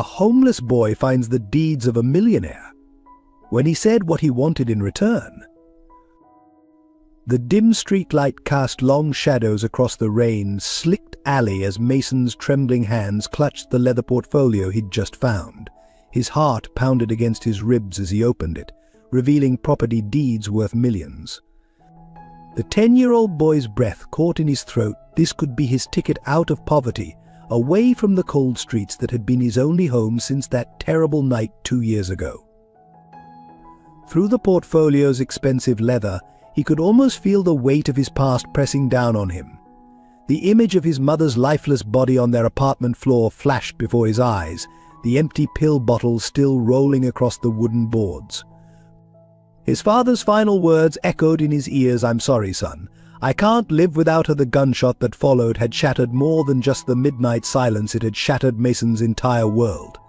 a homeless boy finds the deeds of a millionaire when he said what he wanted in return. The dim streetlight cast long shadows across the rain-slicked alley as Mason's trembling hands clutched the leather portfolio he'd just found. His heart pounded against his ribs as he opened it, revealing property deeds worth millions. The 10-year-old boy's breath caught in his throat. This could be his ticket out of poverty, away from the cold streets that had been his only home since that terrible night 2 years ago. Through the portfolio's expensive leather, he could almost feel the weight of his past pressing down on him. The image of his mother's lifeless body on their apartment floor flashed before his eyes, the empty pill bottle still rolling across the wooden boards. His father's final words echoed in his ears, "I'm sorry, son. I can't live without her." The gunshot that followed had shattered more than just the midnight silence. It had shattered Mason's entire world.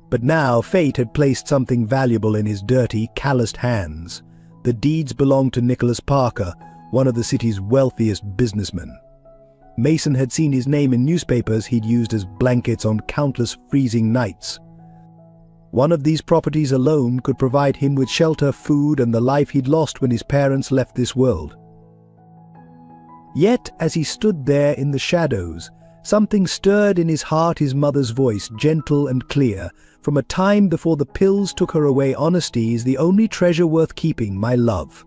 But now fate had placed something valuable in his dirty, calloused hands. The deeds belonged to Nicholas Parker, one of the city's wealthiest businessmen. Mason had seen his name in newspapers he'd used as blankets on countless freezing nights. One of these properties alone could provide him with shelter, food, and the life he'd lost when his parents left this world. Yet, as he stood there in the shadows, something stirred in his heart. His mother's voice, gentle and clear, from a time before the pills took her away. "Honesty is the only treasure worth keeping, my love."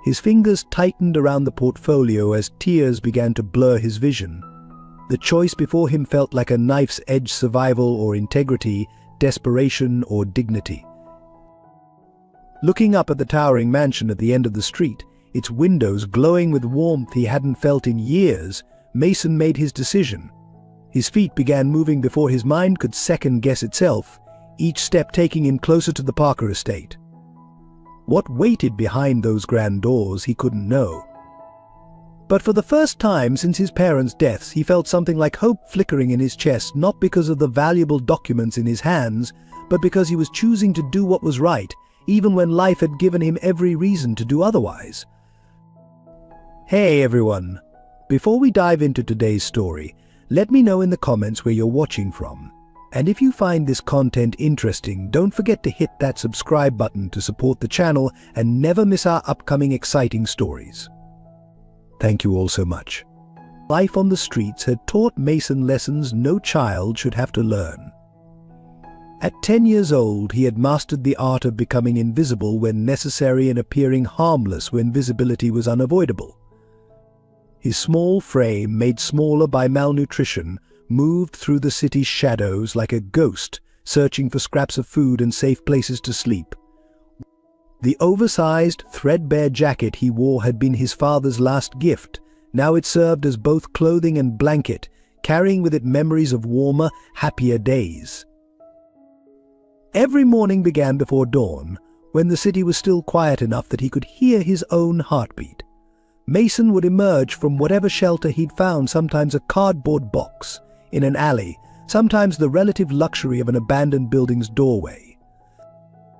His fingers tightened around the portfolio as tears began to blur his vision. The choice before him felt like a knife's edge: survival or integrity, desperation or dignity. Looking up at the towering mansion at the end of the street, its windows glowing with warmth he hadn't felt in years, Mason made his decision. His feet began moving before his mind could second-guess itself, each step taking him closer to the Parker estate. What waited behind those grand doors he couldn't know. But for the first time since his parents' deaths, he felt something like hope flickering in his chest, not because of the valuable documents in his hands, but because he was choosing to do what was right, even when life had given him every reason to do otherwise. Hey everyone! Before we dive into today's story, let me know in the comments where you're watching from. And if you find this content interesting, don't forget to hit that subscribe button to support the channel and never miss our upcoming exciting stories. Thank you all so much. Life on the streets had taught Mason lessons no child should have to learn. At 10 years old, he had mastered the art of becoming invisible when necessary and appearing harmless when visibility was unavoidable. His small frame, made smaller by malnutrition, moved through the city's shadows like a ghost, searching for scraps of food and safe places to sleep. The oversized, threadbare jacket he wore had been his father's last gift. Now it served as both clothing and blanket, carrying with it memories of warmer, happier days. Every morning began before dawn, when the city was still quiet enough that he could hear his own heartbeat. Mason would emerge from whatever shelter he'd found, sometimes a cardboard box in an alley, sometimes the relative luxury of an abandoned building's doorway.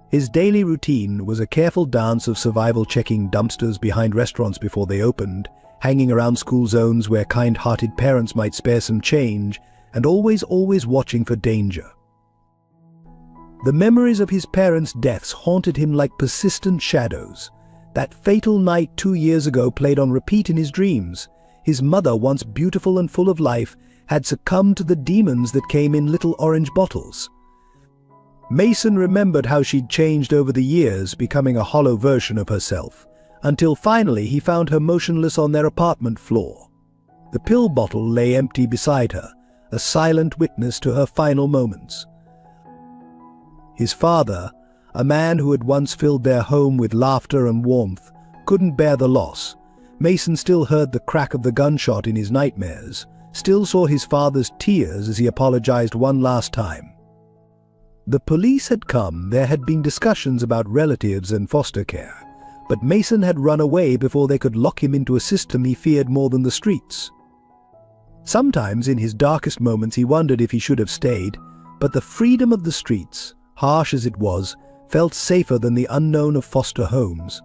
His daily routine was a careful dance of survival, checking dumpsters behind restaurants before they opened, hanging around school zones where kind-hearted parents might spare some change, and always watching for danger. The memories of his parents' deaths haunted him like persistent shadows. That fatal night 2 years ago played on repeat in his dreams. His mother, once beautiful and full of life, had succumbed to the demons that came in little orange bottles. Mason remembered how she'd changed over the years, becoming a hollow version of herself, until finally he found her motionless on their apartment floor. The pill bottle lay empty beside her, a silent witness to her final moments. His father, a man who had once filled their home with laughter and warmth, couldn't bear the loss. Mason still heard the crack of the gunshot in his nightmares, still saw his father's tears as he apologized one last time. The police had come. There had been discussions about relatives and foster care, but Mason had run away before they could lock him into a system he feared more than the streets. Sometimes in his darkest moments he wondered if he should have stayed, but the freedom of the streets, harsh as it was, felt safer than the unknown of foster homes.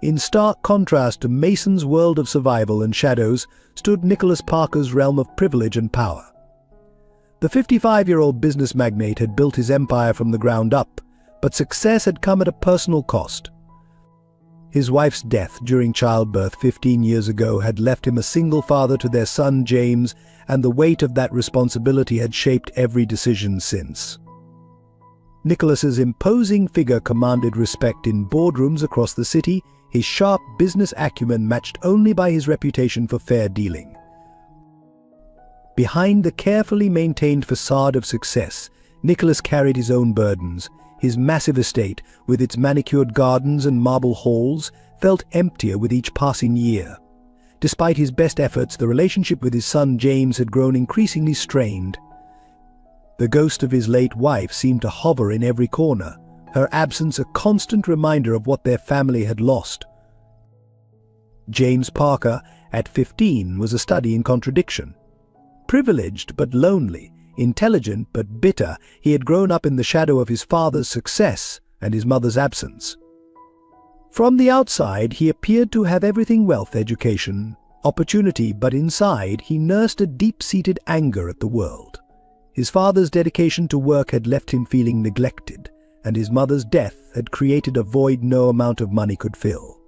In stark contrast to Mason's world of survival and shadows stood Nicholas Parker's realm of privilege and power. The 55-year-old business magnate had built his empire from the ground up, but success had come at a personal cost. His wife's death during childbirth 15 years ago had left him a single father to their son James, and the weight of that responsibility had shaped every decision since. Nicholas's imposing figure commanded respect in boardrooms across the city, his sharp business acumen matched only by his reputation for fair dealing. Behind the carefully maintained facade of success, Nicholas carried his own burdens. His massive estate, with its manicured gardens and marble halls, felt emptier with each passing year. Despite his best efforts, the relationship with his son James had grown increasingly strained. The ghost of his late wife seemed to hover in every corner, her absence a constant reminder of what their family had lost. James Parker, at 15, was a study in contradiction. Privileged but lonely, intelligent but bitter, he had grown up in the shadow of his father's success and his mother's absence. From the outside, he appeared to have everything: wealth, education, opportunity, but inside he nursed a deep-seated anger at the world. His father's dedication to work had left him feeling neglected, and his mother's death had created a void no amount of money could fill.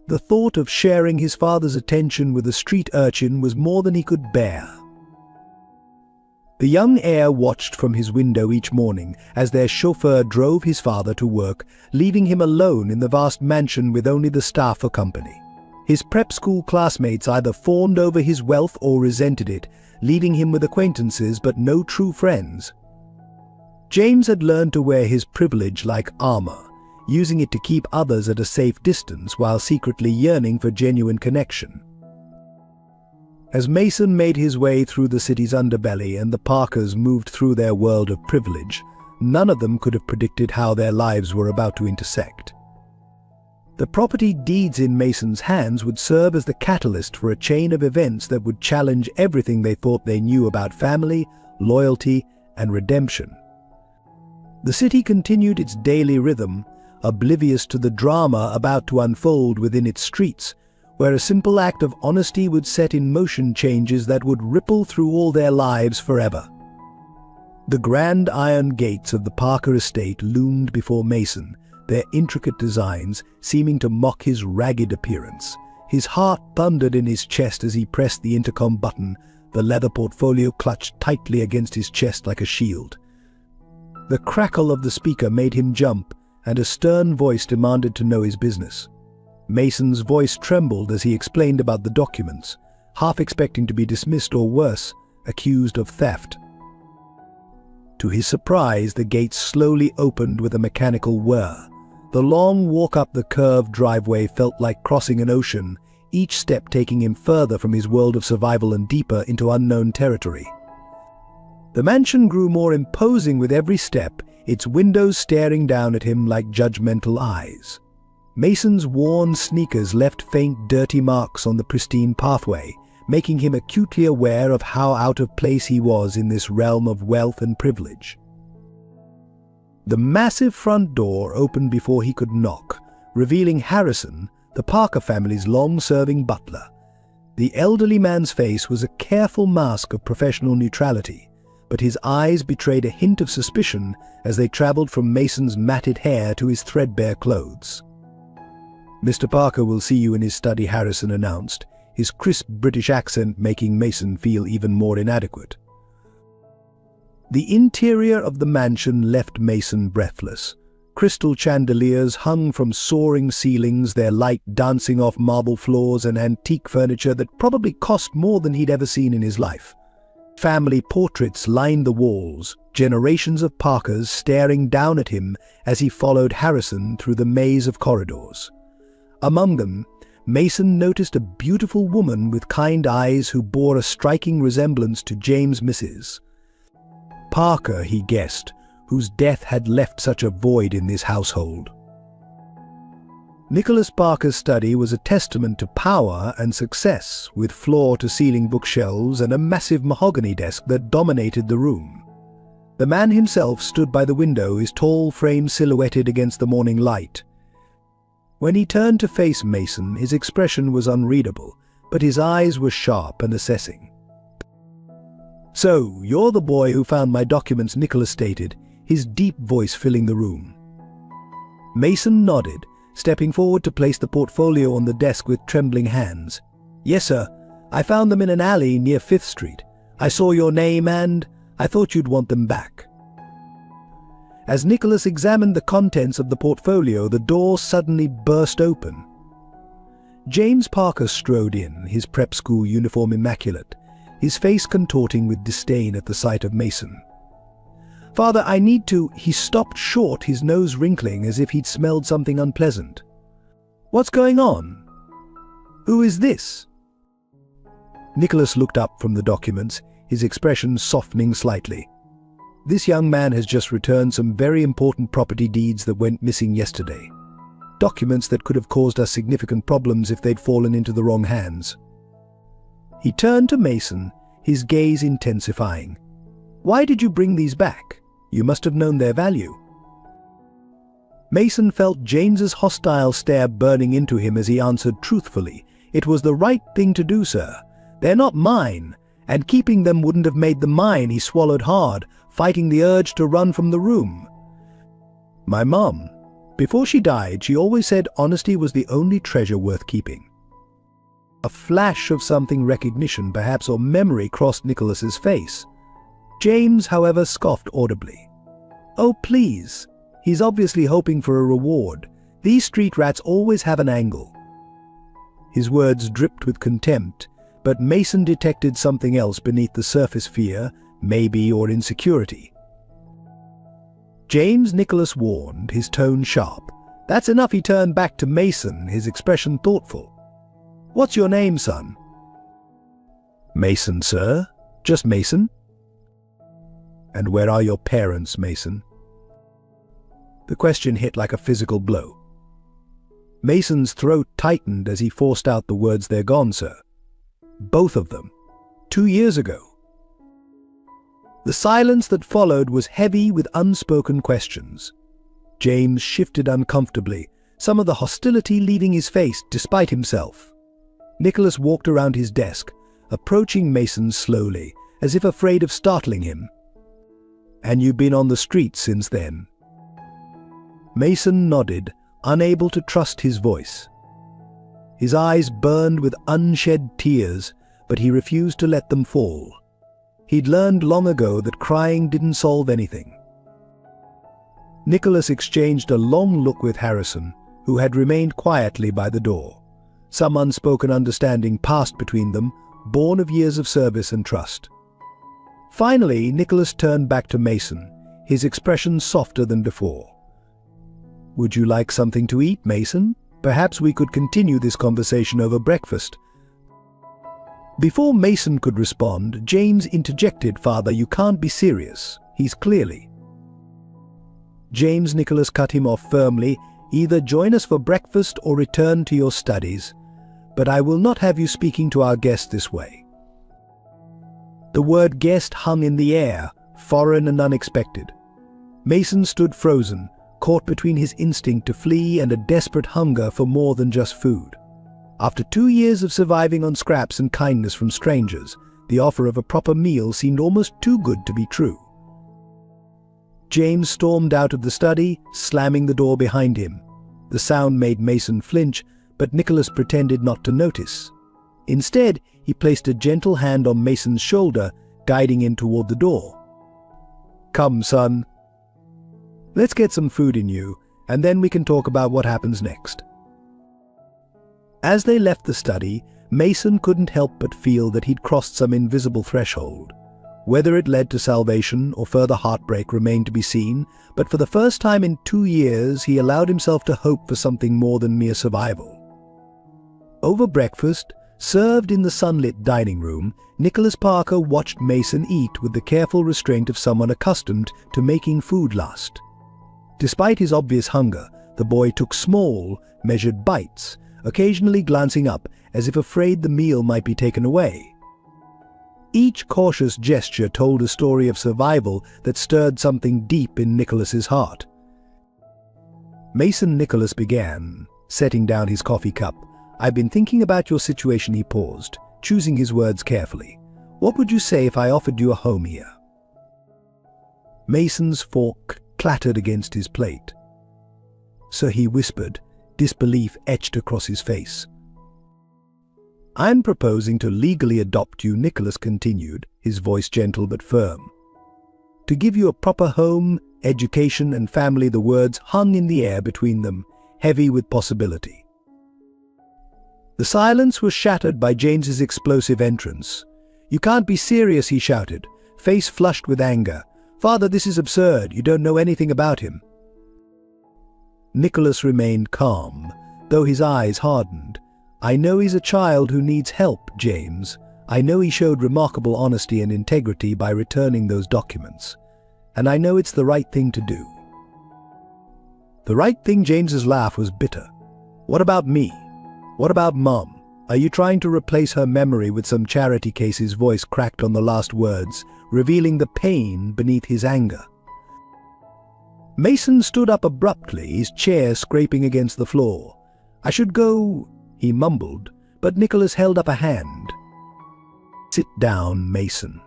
The thought of sharing his father's attention with a street urchin was more than he could bear. The young heir watched from his window each morning as their chauffeur drove his father to work, leaving him alone in the vast mansion with only the staff for company. His prep school classmates either fawned over his wealth or resented it, leaving him with acquaintances but no true friends. James had learned to wear his privilege like armor, using it to keep others at a safe distance while secretly yearning for genuine connection. As Mason made his way through the city's underbelly and the Parkers moved through their world of privilege, none of them could have predicted how their lives were about to intersect. The property deeds in Mason's hands would serve as the catalyst for a chain of events that would challenge everything they thought they knew about family, loyalty, and redemption. The city continued its daily rhythm, oblivious to the drama about to unfold within its streets, where a simple act of honesty would set in motion changes that would ripple through all their lives forever. The grand iron gates of the Parker estate loomed before Mason, their intricate designs seeming to mock his ragged appearance. His heart thundered in his chest as he pressed the intercom button, the leather portfolio clutched tightly against his chest like a shield. The crackle of the speaker made him jump, and a stern voice demanded to know his business. Mason's voice trembled as he explained about the documents, half expecting to be dismissed or worse, accused of theft. To his surprise, the gates slowly opened with a mechanical whir. The long walk up the curved driveway felt like crossing an ocean, each step taking him further from his world of survival and deeper into unknown territory. The mansion grew more imposing with every step, its windows staring down at him like judgmental eyes. Mason's worn sneakers left faint, dirty marks on the pristine pathway, making him acutely aware of how out of place he was in this realm of wealth and privilege. The massive front door opened before he could knock, revealing Harrison, the Parker family's long-serving butler. The elderly man's face was a careful mask of professional neutrality, but his eyes betrayed a hint of suspicion as they traveled from Mason's matted hair to his threadbare clothes. "Mr. Parker will see you in his study," Harrison announced, his crisp British accent making Mason feel even more inadequate. The interior of the mansion left Mason breathless. Crystal chandeliers hung from soaring ceilings, their light dancing off marble floors and antique furniture that probably cost more than he'd ever seen in his life. Family portraits lined the walls, generations of Parkers staring down at him as he followed Harrison through the maze of corridors. Among them, Mason noticed a beautiful woman with kind eyes who bore a striking resemblance to James' missus Parker, he guessed, whose death had left such a void in this household. Nicholas Parker's study was a testament to power and success, with floor-to-ceiling bookshelves and a massive mahogany desk that dominated the room. The man himself stood by the window, his tall frame silhouetted against the morning light. When he turned to face Mason, his expression was unreadable, but his eyes were sharp and assessing. "So, you're the boy who found my documents," Nicholas stated, his deep voice filling the room. Mason nodded, stepping forward to place the portfolio on the desk with trembling hands. "Yes, sir. I found them in an alley near 5th Street. I saw your name and I thought you'd want them back." As Nicholas examined the contents of the portfolio, the door suddenly burst open. James Parker strode in, his prep school uniform immaculate, his face contorting with disdain at the sight of Mason. "Father, I need to—" He stopped short, his nose wrinkling as if he'd smelled something unpleasant. "What's going on? Who is this?" Nicholas looked up from the documents, his expression softening slightly. "This young man has just returned some very important property deeds that went missing yesterday. Documents that could have caused us significant problems if they'd fallen into the wrong hands." He turned to Mason, his gaze intensifying. "Why did you bring these back? You must have known their value." Mason felt James's hostile stare burning into him as he answered truthfully, "It was the right thing to do, sir. They're not mine, and keeping them wouldn't have made them mine." He swallowed hard, fighting the urge to run from the room. "My mom, before she died, she always said honesty was the only treasure worth keeping." A flash of something recognition, perhaps, or memory crossed Nicholas's face. James, however, scoffed audibly. "Oh, please. He's obviously hoping for a reward. These street rats always have an angle." His words dripped with contempt, but Mason detected something else beneath the surface: fear, maybe, or insecurity. "James," Nicholas warned, his tone sharp. "That's enough." He turned back to Mason, his expression thoughtful. "What's your name, son?" "Mason, sir. Just Mason." "And where are your parents, Mason?" The question hit like a physical blow. Mason's throat tightened as he forced out the words, "They're gone, sir. Both of them. 2 years ago." The silence that followed was heavy with unspoken questions. James shifted uncomfortably, some of the hostility leaving his face despite himself. Nicholas walked around his desk, approaching Mason slowly, as if afraid of startling him. "And you've been on the street since then?" Mason nodded, unable to trust his voice. His eyes burned with unshed tears, but he refused to let them fall. He'd learned long ago that crying didn't solve anything. Nicholas exchanged a long look with Harrison, who had remained quietly by the door. Some unspoken understanding passed between them, born of years of service and trust. Finally, Nicholas turned back to Mason, his expression softer than before. "Would you like something to eat, Mason? Perhaps we could continue this conversation over breakfast." Before Mason could respond, James interjected, "Father, you can't be serious. He's clearly—" "James," Nicholas cut him off firmly, "either join us for breakfast or return to your studies. But I will not have you speaking to our guest this way." The word guest hung in the air, foreign and unexpected. Mason stood frozen, caught between his instinct to flee and a desperate hunger for more than just food. After 2 years of surviving on scraps and kindness from strangers, the offer of a proper meal seemed almost too good to be true. James stormed out of the study, slamming the door behind him. The sound made Mason flinch, but Nicholas pretended not to notice. Instead, he placed a gentle hand on Mason's shoulder, guiding him toward the door. "Come, son. Let's get some food in you, and then we can talk about what happens next." As they left the study, Mason couldn't help but feel that he'd crossed some invisible threshold. Whether it led to salvation or further heartbreak remained to be seen, but for the first time in 2 years he allowed himself to hope for something more than mere survival. Over breakfast, served in the sunlit dining room, Nicholas Parker watched Mason eat with the careful restraint of someone accustomed to making food last. Despite his obvious hunger, the boy took small, measured bites, occasionally glancing up as if afraid the meal might be taken away. Each cautious gesture told a story of survival that stirred something deep in Nicholas's heart. "Mason," Nicholas began, setting down his coffee cup, "I've been thinking about your situation." He paused, choosing his words carefully. What would you say if I offered you a home here?" Mason's fork clattered against his plate. "Sir," he whispered, disbelief etched across his face. "I'm proposing to legally adopt you," Nicholas continued, his voice gentle but firm. "To give you a proper home, education and family." The words hung in the air between them, heavy with possibility. The silence was shattered by James's explosive entrance. "You can't be serious," he shouted, face flushed with anger. "Father, this is absurd. You don't know anything about him." Nicholas remained calm, though his eyes hardened. "I know he's a child who needs help, James. I know he showed remarkable honesty and integrity by returning those documents. And I know it's the right thing to do." The right thing? James's laugh was bitter. "What about me? What about Mom? Are you trying to replace her memory with some charity case?" His voice cracked on the last words, revealing the pain beneath his anger. Mason stood up abruptly, his chair scraping against the floor. "I should go," he mumbled, but Nicholas held up a hand. "Sit down, Mason.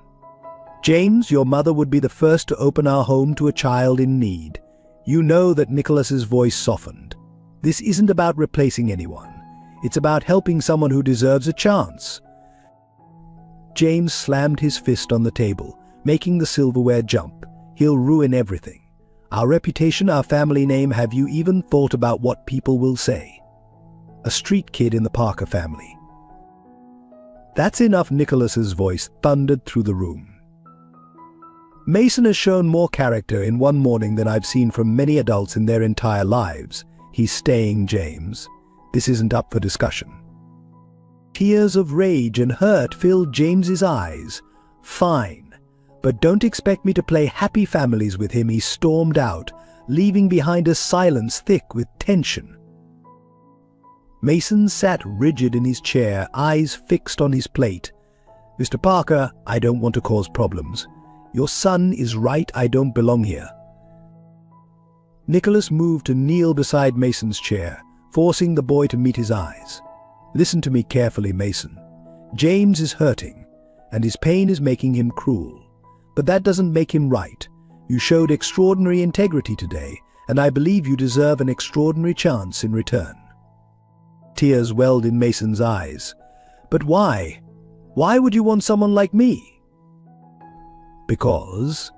James, your mother would be the first to open our home to a child in need. You know that." Nicholas's voice softened. "This isn't about replacing anyone. It's about helping someone who deserves a chance." James slammed his fist on the table, making the silverware jump. "He'll ruin everything. Our reputation, our family name. Have you even thought about what people will say? A street kid in the Parker family." "That's enough." Nicholas's voice thundered through the room. "Mason has shown more character in one morning than I've seen from many adults in their entire lives. He's staying, James. This isn't up for discussion." Tears of rage and hurt filled James's eyes. "Fine, but don't expect me to play happy families with him." He stormed out, leaving behind a silence thick with tension. Mason sat rigid in his chair, eyes fixed on his plate. "Mr. Parker, I don't want to cause problems. Your son is right. I don't belong here." Nicholas moved to kneel beside Mason's chair, forcing the boy to meet his eyes. "Listen to me carefully, Mason. James is hurting, and his pain is making him cruel. But that doesn't make him right. You showed extraordinary integrity today, and I believe you deserve an extraordinary chance in return." Tears welled in Mason's eyes. "But why? Why would you want someone like me?" "Because,"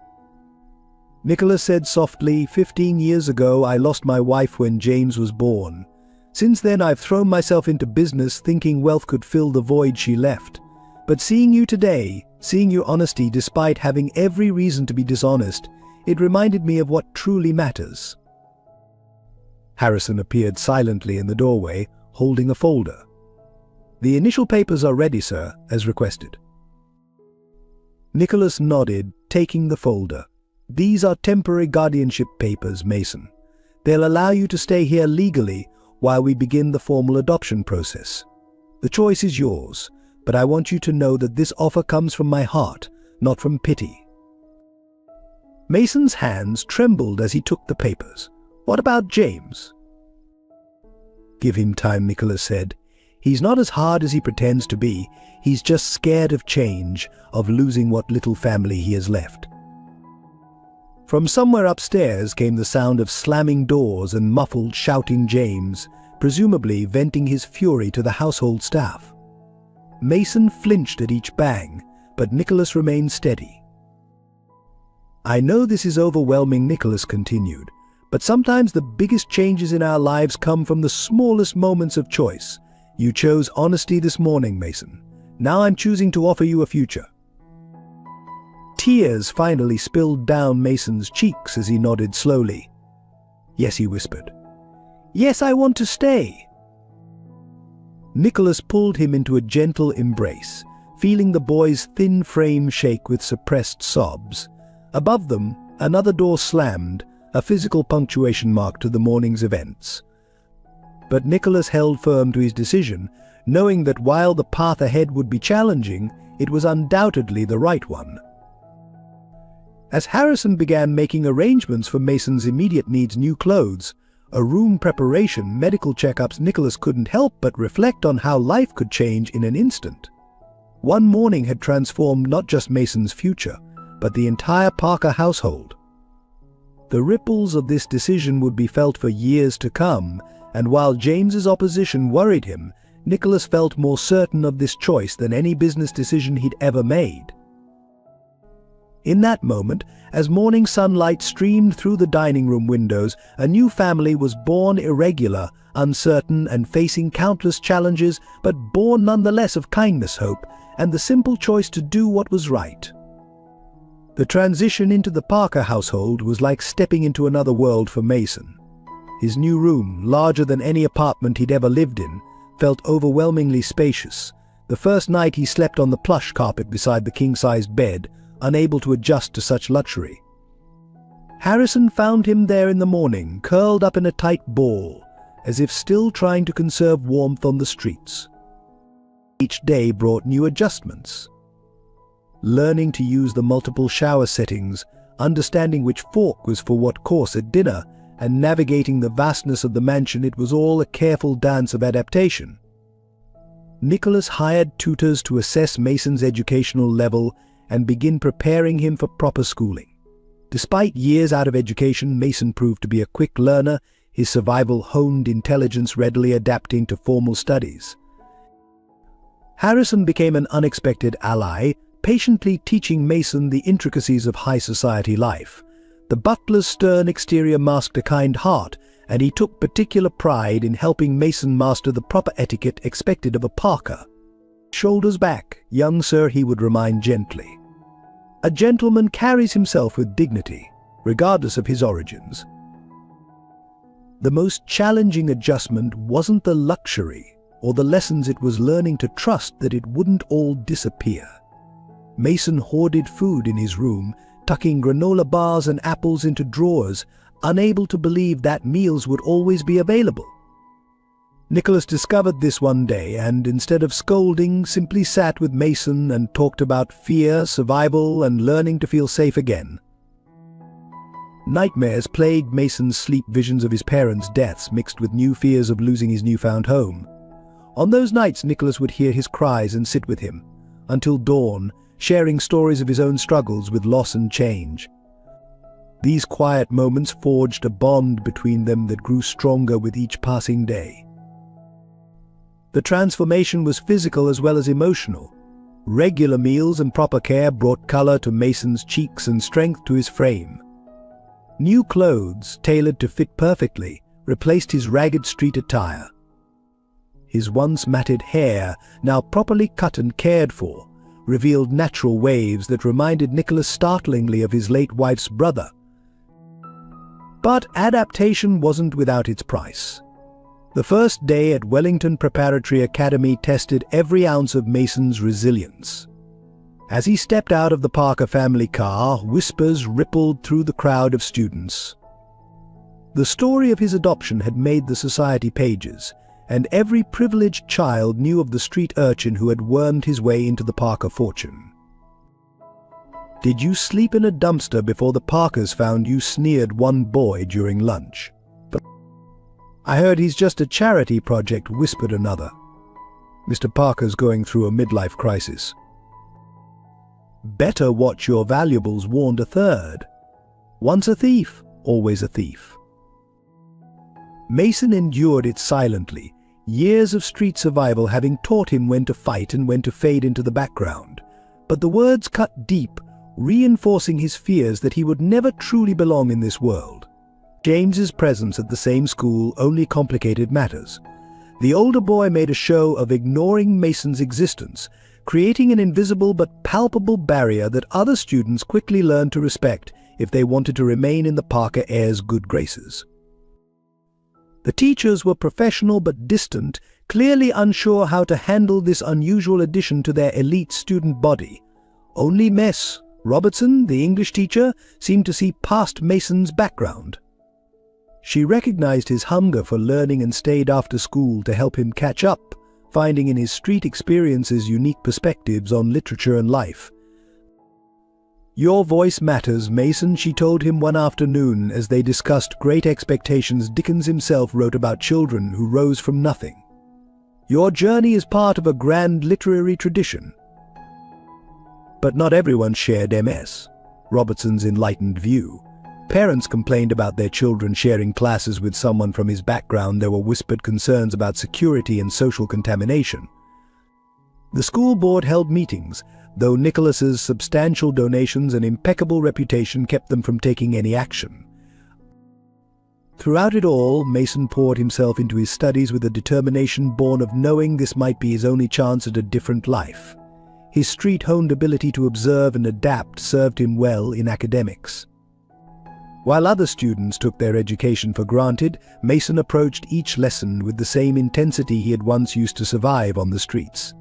Nicholas said softly, 15 years ago I lost my wife when James was born. Since then I've thrown myself into business thinking wealth could fill the void she left. But seeing you today, seeing your honesty despite having every reason to be dishonest, it reminded me of what truly matters." Harrison appeared silently in the doorway, holding a folder. "The initial papers are ready, sir, as requested." Nicholas nodded, taking the folder. "These are temporary guardianship papers, Mason. They'll allow you to stay here legally while we begin the formal adoption process. The choice is yours, but I want you to know that this offer comes from my heart, not from pity." Mason's hands trembled as he took the papers. "What about James?" "Give him time," Nicholas said. "He's not as hard as he pretends to be. He's just scared of change, of losing what little family he has left." From somewhere upstairs came the sound of slamming doors and muffled shouting James, presumably venting his fury to the household staff. Mason flinched at each bang, but Nicholas remained steady. "I know this is overwhelming," Nicholas continued, "but sometimes the biggest changes in our lives come from the smallest moments of choice. You chose honesty this morning, Mason. Now I'm choosing to offer you a future." Tears finally spilled down Mason's cheeks as he nodded slowly. "Yes," he whispered. "Yes, I want to stay." Nicholas pulled him into a gentle embrace, feeling the boy's thin frame shake with suppressed sobs. Above them, another door slammed, a physical punctuation mark to the morning's events. But Nicholas held firm to his decision, knowing that while the path ahead would be challenging, it was undoubtedly the right one. As Harrison began making arrangements for Mason's immediate needs, new clothes, a room preparation, medical checkups, Nicholas couldn't help but reflect on how life could change in an instant. One morning had transformed not just Mason's future, but the entire Parker household. The ripples of this decision would be felt for years to come, and while James's opposition worried him, Nicholas felt more certain of this choice than any business decision he'd ever made. In that moment, as morning sunlight streamed through the dining room windows, a new family was born, irregular, uncertain, and facing countless challenges, but born nonetheless of kindness, hope, and the simple choice to do what was right. The transition into the Parker household was like stepping into another world for Mason. His new room, larger than any apartment he'd ever lived in, felt overwhelmingly spacious. The first night he slept on the plush carpet beside the king-sized bed, unable to adjust to such luxury. Harrison found him there in the morning, curled up in a tight ball, as if still trying to conserve warmth on the streets. Each day brought new adjustments. Learning to use the multiple shower settings, understanding which fork was for what course at dinner, and navigating the vastness of the mansion, it was all a careful dance of adaptation. Nicholas hired tutors to assess Mason's educational level and begin preparing him for proper schooling. Despite years out of education, Mason proved to be a quick learner, his survival-honed intelligence readily adapting to formal studies. Harrison became an unexpected ally, patiently teaching Mason the intricacies of high society life. The butler's stern exterior masked a kind heart, and he took particular pride in helping Mason master the proper etiquette expected of a Parker. "Shoulders back, young sir," he would remind gently. "A gentleman carries himself with dignity, regardless of his origins." The most challenging adjustment wasn't the luxury or the lessons, it was learning to trust that it wouldn't all disappear. Mason hoarded food in his room, tucking granola bars and apples into drawers, unable to believe that meals would always be available. Nicholas discovered this one day and, instead of scolding, simply sat with Mason and talked about fear, survival, and learning to feel safe again. Nightmares plagued Mason's sleep, visions of his parents' deaths mixed with new fears of losing his newfound home. On those nights, Nicholas would hear his cries and sit with him, until dawn, sharing stories of his own struggles with loss and change. These quiet moments forged a bond between them that grew stronger with each passing day. The transformation was physical as well as emotional. Regular meals and proper care brought color to Mason's cheeks and strength to his frame. New clothes, tailored to fit perfectly, replaced his ragged street attire. His once matted hair, now properly cut and cared for, revealed natural waves that reminded Nicholas startlingly of his late wife's brother. But adaptation wasn't without its price. The first day at Wellington Preparatory Academy tested every ounce of Mason's resilience. As he stepped out of the Parker family car, whispers rippled through the crowd of students. The story of his adoption had made the society pages, and every privileged child knew of the street urchin who had wormed his way into the Parker fortune. "Did you sleep in a dumpster before the Parkers found you?" sneered one boy during lunch. "But I heard he's just a charity project," whispered another. "Mr. Parker's going through a midlife crisis." "Better watch your valuables," warned a third. "Once a thief, always a thief." Mason endured it silently, years of street survival having taught him when to fight and when to fade into the background. But the words cut deep, reinforcing his fears that he would never truly belong in this world. James's presence at the same school only complicated matters. The older boy made a show of ignoring Mason's existence, creating an invisible but palpable barrier that other students quickly learned to respect if they wanted to remain in the Parker heir's good graces. The teachers were professional but distant, clearly unsure how to handle this unusual addition to their elite student body. Only Miss Robertson, the English teacher, seemed to see past Mason's background. She recognized his hunger for learning and stayed after school to help him catch up, finding in his street experiences unique perspectives on literature and life. "Your voice matters, Mason," she told him one afternoon as they discussed Great Expectations Dickens himself wrote about children who rose from nothing. "Your journey is part of a grand literary tradition. But not everyone shared MS. Robertson's enlightened view. Parents complained about their children sharing classes with someone from his background. There were whispered concerns about security and social contamination. The school board held meetings, though Nicholas's substantial donations and impeccable reputation kept them from taking any action. Throughout it all, Mason poured himself into his studies with a determination born of knowing this might be his only chance at a different life. His street-honed ability to observe and adapt served him well in academics. While other students took their education for granted, Mason approached each lesson with the same intensity he had once used to survive on the streets.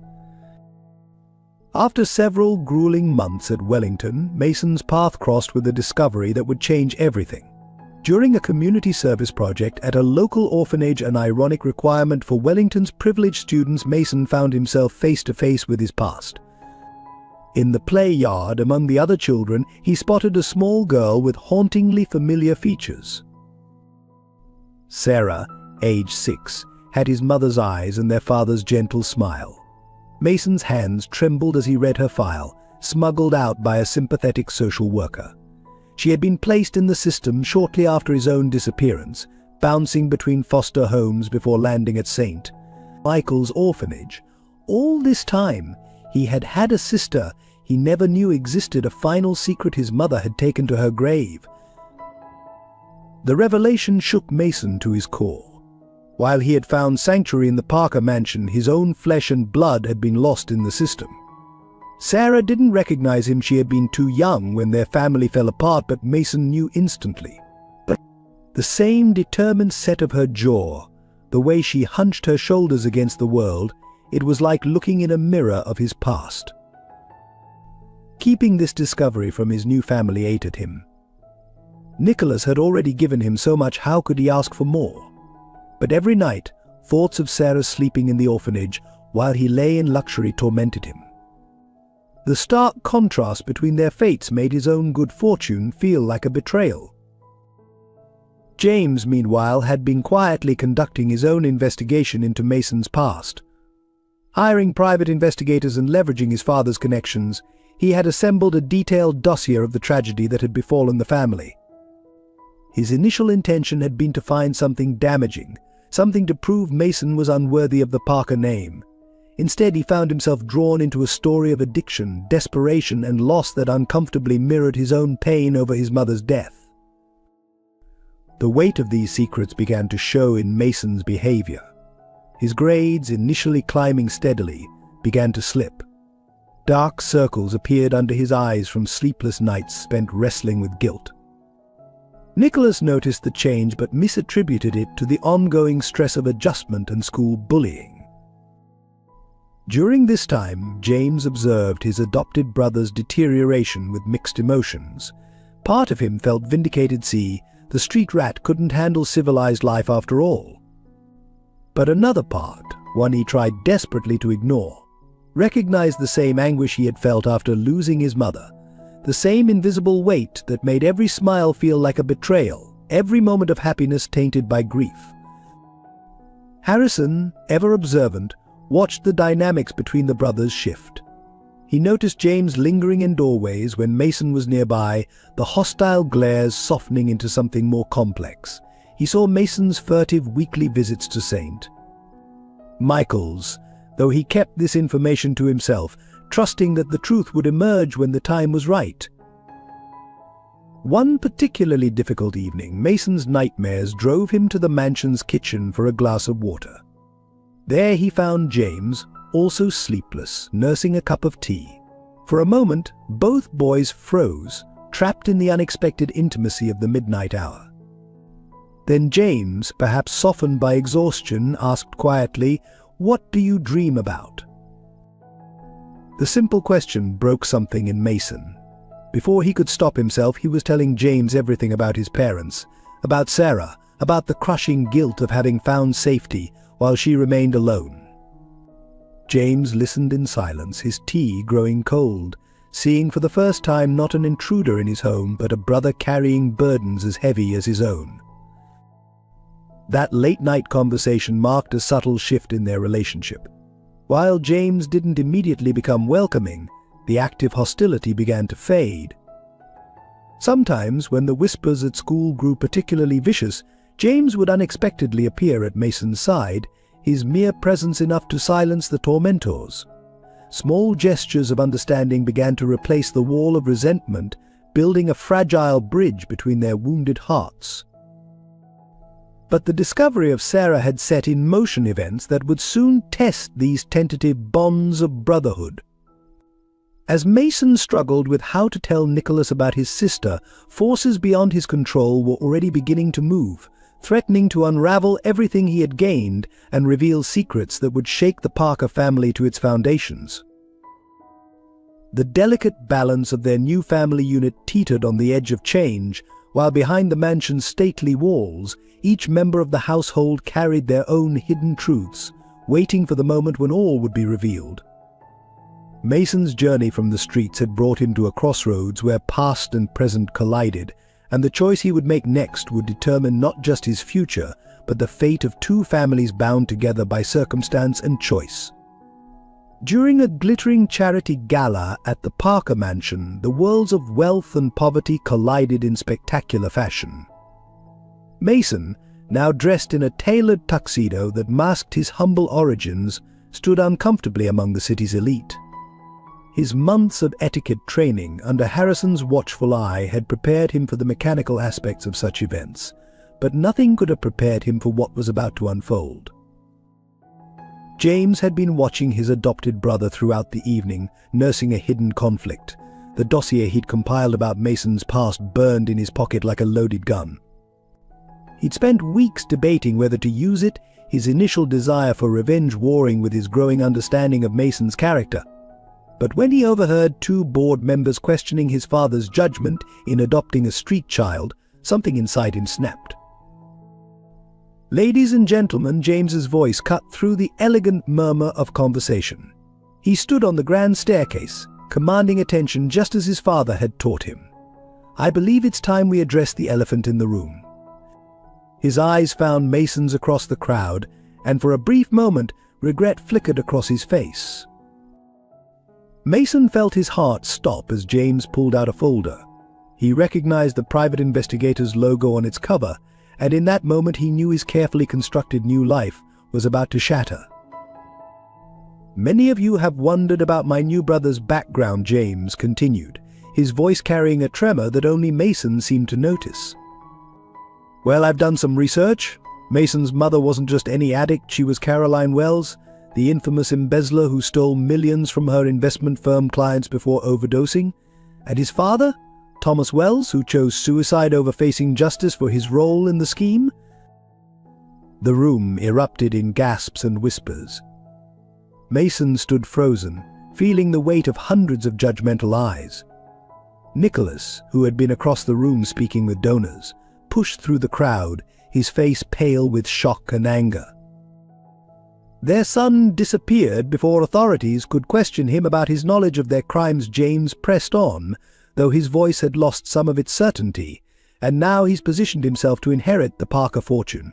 After several grueling months at Wellington, Mason's path crossed with a discovery that would change everything. During a community service project at a local orphanage, an ironic requirement for Wellington's privileged students, Mason found himself face to face with his past. In the play yard, among the other children, he spotted a small girl with hauntingly familiar features. Sarah, age 6, had his mother's eyes and their father's gentle smile. Mason's hands trembled as he read her file, smuggled out by a sympathetic social worker. She had been placed in the system shortly after his own disappearance, bouncing between foster homes before landing at St. Michael's Orphanage. All this time, he had had a sister he never knew existed, a final secret his mother had taken to her grave. The revelation shook Mason to his core. While he had found sanctuary in the Parker mansion, his own flesh and blood had been lost in the system. Sarah didn't recognize him. She had been too young when their family fell apart, but Mason knew instantly. But the same determined set of her jaw, the way she hunched her shoulders against the world, it was like looking in a mirror of his past. Keeping this discovery from his new family ate at him. Nicholas had already given him so much, how could he ask for more? But every night, thoughts of Sarah sleeping in the orphanage while he lay in luxury tormented him. The stark contrast between their fates made his own good fortune feel like a betrayal. James, meanwhile, had been quietly conducting his own investigation into Mason's past. Hiring private investigators and leveraging his father's connections, he had assembled a detailed dossier of the tragedy that had befallen the family. His initial intention had been to find something damaging, something to prove Mason was unworthy of the Parker name. Instead, he found himself drawn into a story of addiction, desperation, and loss that uncomfortably mirrored his own pain over his mother's death. The weight of these secrets began to show in Mason's behavior. His grades, initially climbing steadily, began to slip. Dark circles appeared under his eyes from sleepless nights spent wrestling with guilt. Nicholas noticed the change but misattributed it to the ongoing stress of adjustment and school bullying. During this time, James observed his adopted brother's deterioration with mixed emotions. Part of him felt vindicated. See, the street rat couldn't handle civilized life after all. But another part, one he tried desperately to ignore, recognized the same anguish he had felt after losing his mother, the same invisible weight that made every smile feel like a betrayal, every moment of happiness tainted by grief. Harrison, ever observant, watched the dynamics between the brothers shift. He noticed James lingering in doorways when Mason was nearby, the hostile glares softening into something more complex. He saw Mason's furtive weekly visits to St. Michael's, though he kept this information to himself, trusting that the truth would emerge when the time was right. One particularly difficult evening, Mason's nightmares drove him to the mansion's kitchen for a glass of water. There he found James, also sleepless, nursing a cup of tea. For a moment, both boys froze, trapped in the unexpected intimacy of the midnight hour. Then James, perhaps softened by exhaustion, asked quietly, "What do you dream about?" The simple question broke something in Mason. Before he could stop himself, he was telling James everything about his parents, about Sarah, about the crushing guilt of having found safety while she remained alone. James listened in silence, his tea growing cold, seeing for the first time not an intruder in his home, but a brother carrying burdens as heavy as his own. That late-night conversation marked a subtle shift in their relationship. While James didn't immediately become welcoming, The active hostility began to fade. Sometimes, when the whispers at school grew particularly vicious, James would unexpectedly appear at Mason's side, his mere presence enough to silence the tormentors. Small gestures of understanding began to replace the wall of resentment, building a fragile bridge between their wounded hearts. But the discovery of Sarah had set in motion events that would soon test these tentative bonds of brotherhood. As Mason struggled with how to tell Nicholas about his sister, forces beyond his control were already beginning to move, threatening to unravel everything he had gained and reveal secrets that would shake the Parker family to its foundations. The delicate balance of their new family unit teetered on the edge of change, while behind the mansion's stately walls, each member of the household carried their own hidden truths, waiting for the moment when all would be revealed. Mason's journey from the streets had brought him to a crossroads where past and present collided, and the choice he would make next would determine not just his future, but the fate of two families bound together by circumstance and choice. During a glittering charity gala at the Parker Mansion, the worlds of wealth and poverty collided in spectacular fashion. Mason, now dressed in a tailored tuxedo that masked his humble origins, stood uncomfortably among the city's elite. His months of etiquette training under Harrison's watchful eye had prepared him for the mechanical aspects of such events, but nothing could have prepared him for what was about to unfold. James had been watching his adopted brother throughout the evening, nursing a hidden conflict. The dossier he'd compiled about Mason's past burned in his pocket like a loaded gun. He'd spent weeks debating whether to use it, his initial desire for revenge warring with his growing understanding of Mason's character. But when he overheard two board members questioning his father's judgment in adopting a street child, something inside him snapped. "Ladies and gentlemen," James's voice cut through the elegant murmur of conversation. He stood on the grand staircase, commanding attention just as his father had taught him. "I believe it's time we address the elephant in the room." His eyes found Mason's across the crowd, and for a brief moment, regret flickered across his face. Mason felt his heart stop as James pulled out a folder. He recognized the private investigator's logo on its cover, and in that moment he knew his carefully constructed new life was about to shatter. "Many of you have wondered about my new brother's background," James continued, his voice carrying a tremor that only Mason seemed to notice. "Well, I've done some research. Mason's mother wasn't just any addict, she was Caroline Wells, the infamous embezzler who stole millions from her investment firm clients before overdosing. And his father, Thomas Wells, who chose suicide over facing justice for his role in the scheme." The room erupted in gasps and whispers. Mason stood frozen, feeling the weight of hundreds of judgmental eyes. Nicholas, who had been across the room speaking with donors, pushed through the crowd, his face pale with shock and anger. Their son disappeared before authorities could question him about his knowledge of their crimes. James pressed on, though his voice had lost some of its certainty, and now he's positioned himself to inherit the Parker fortune.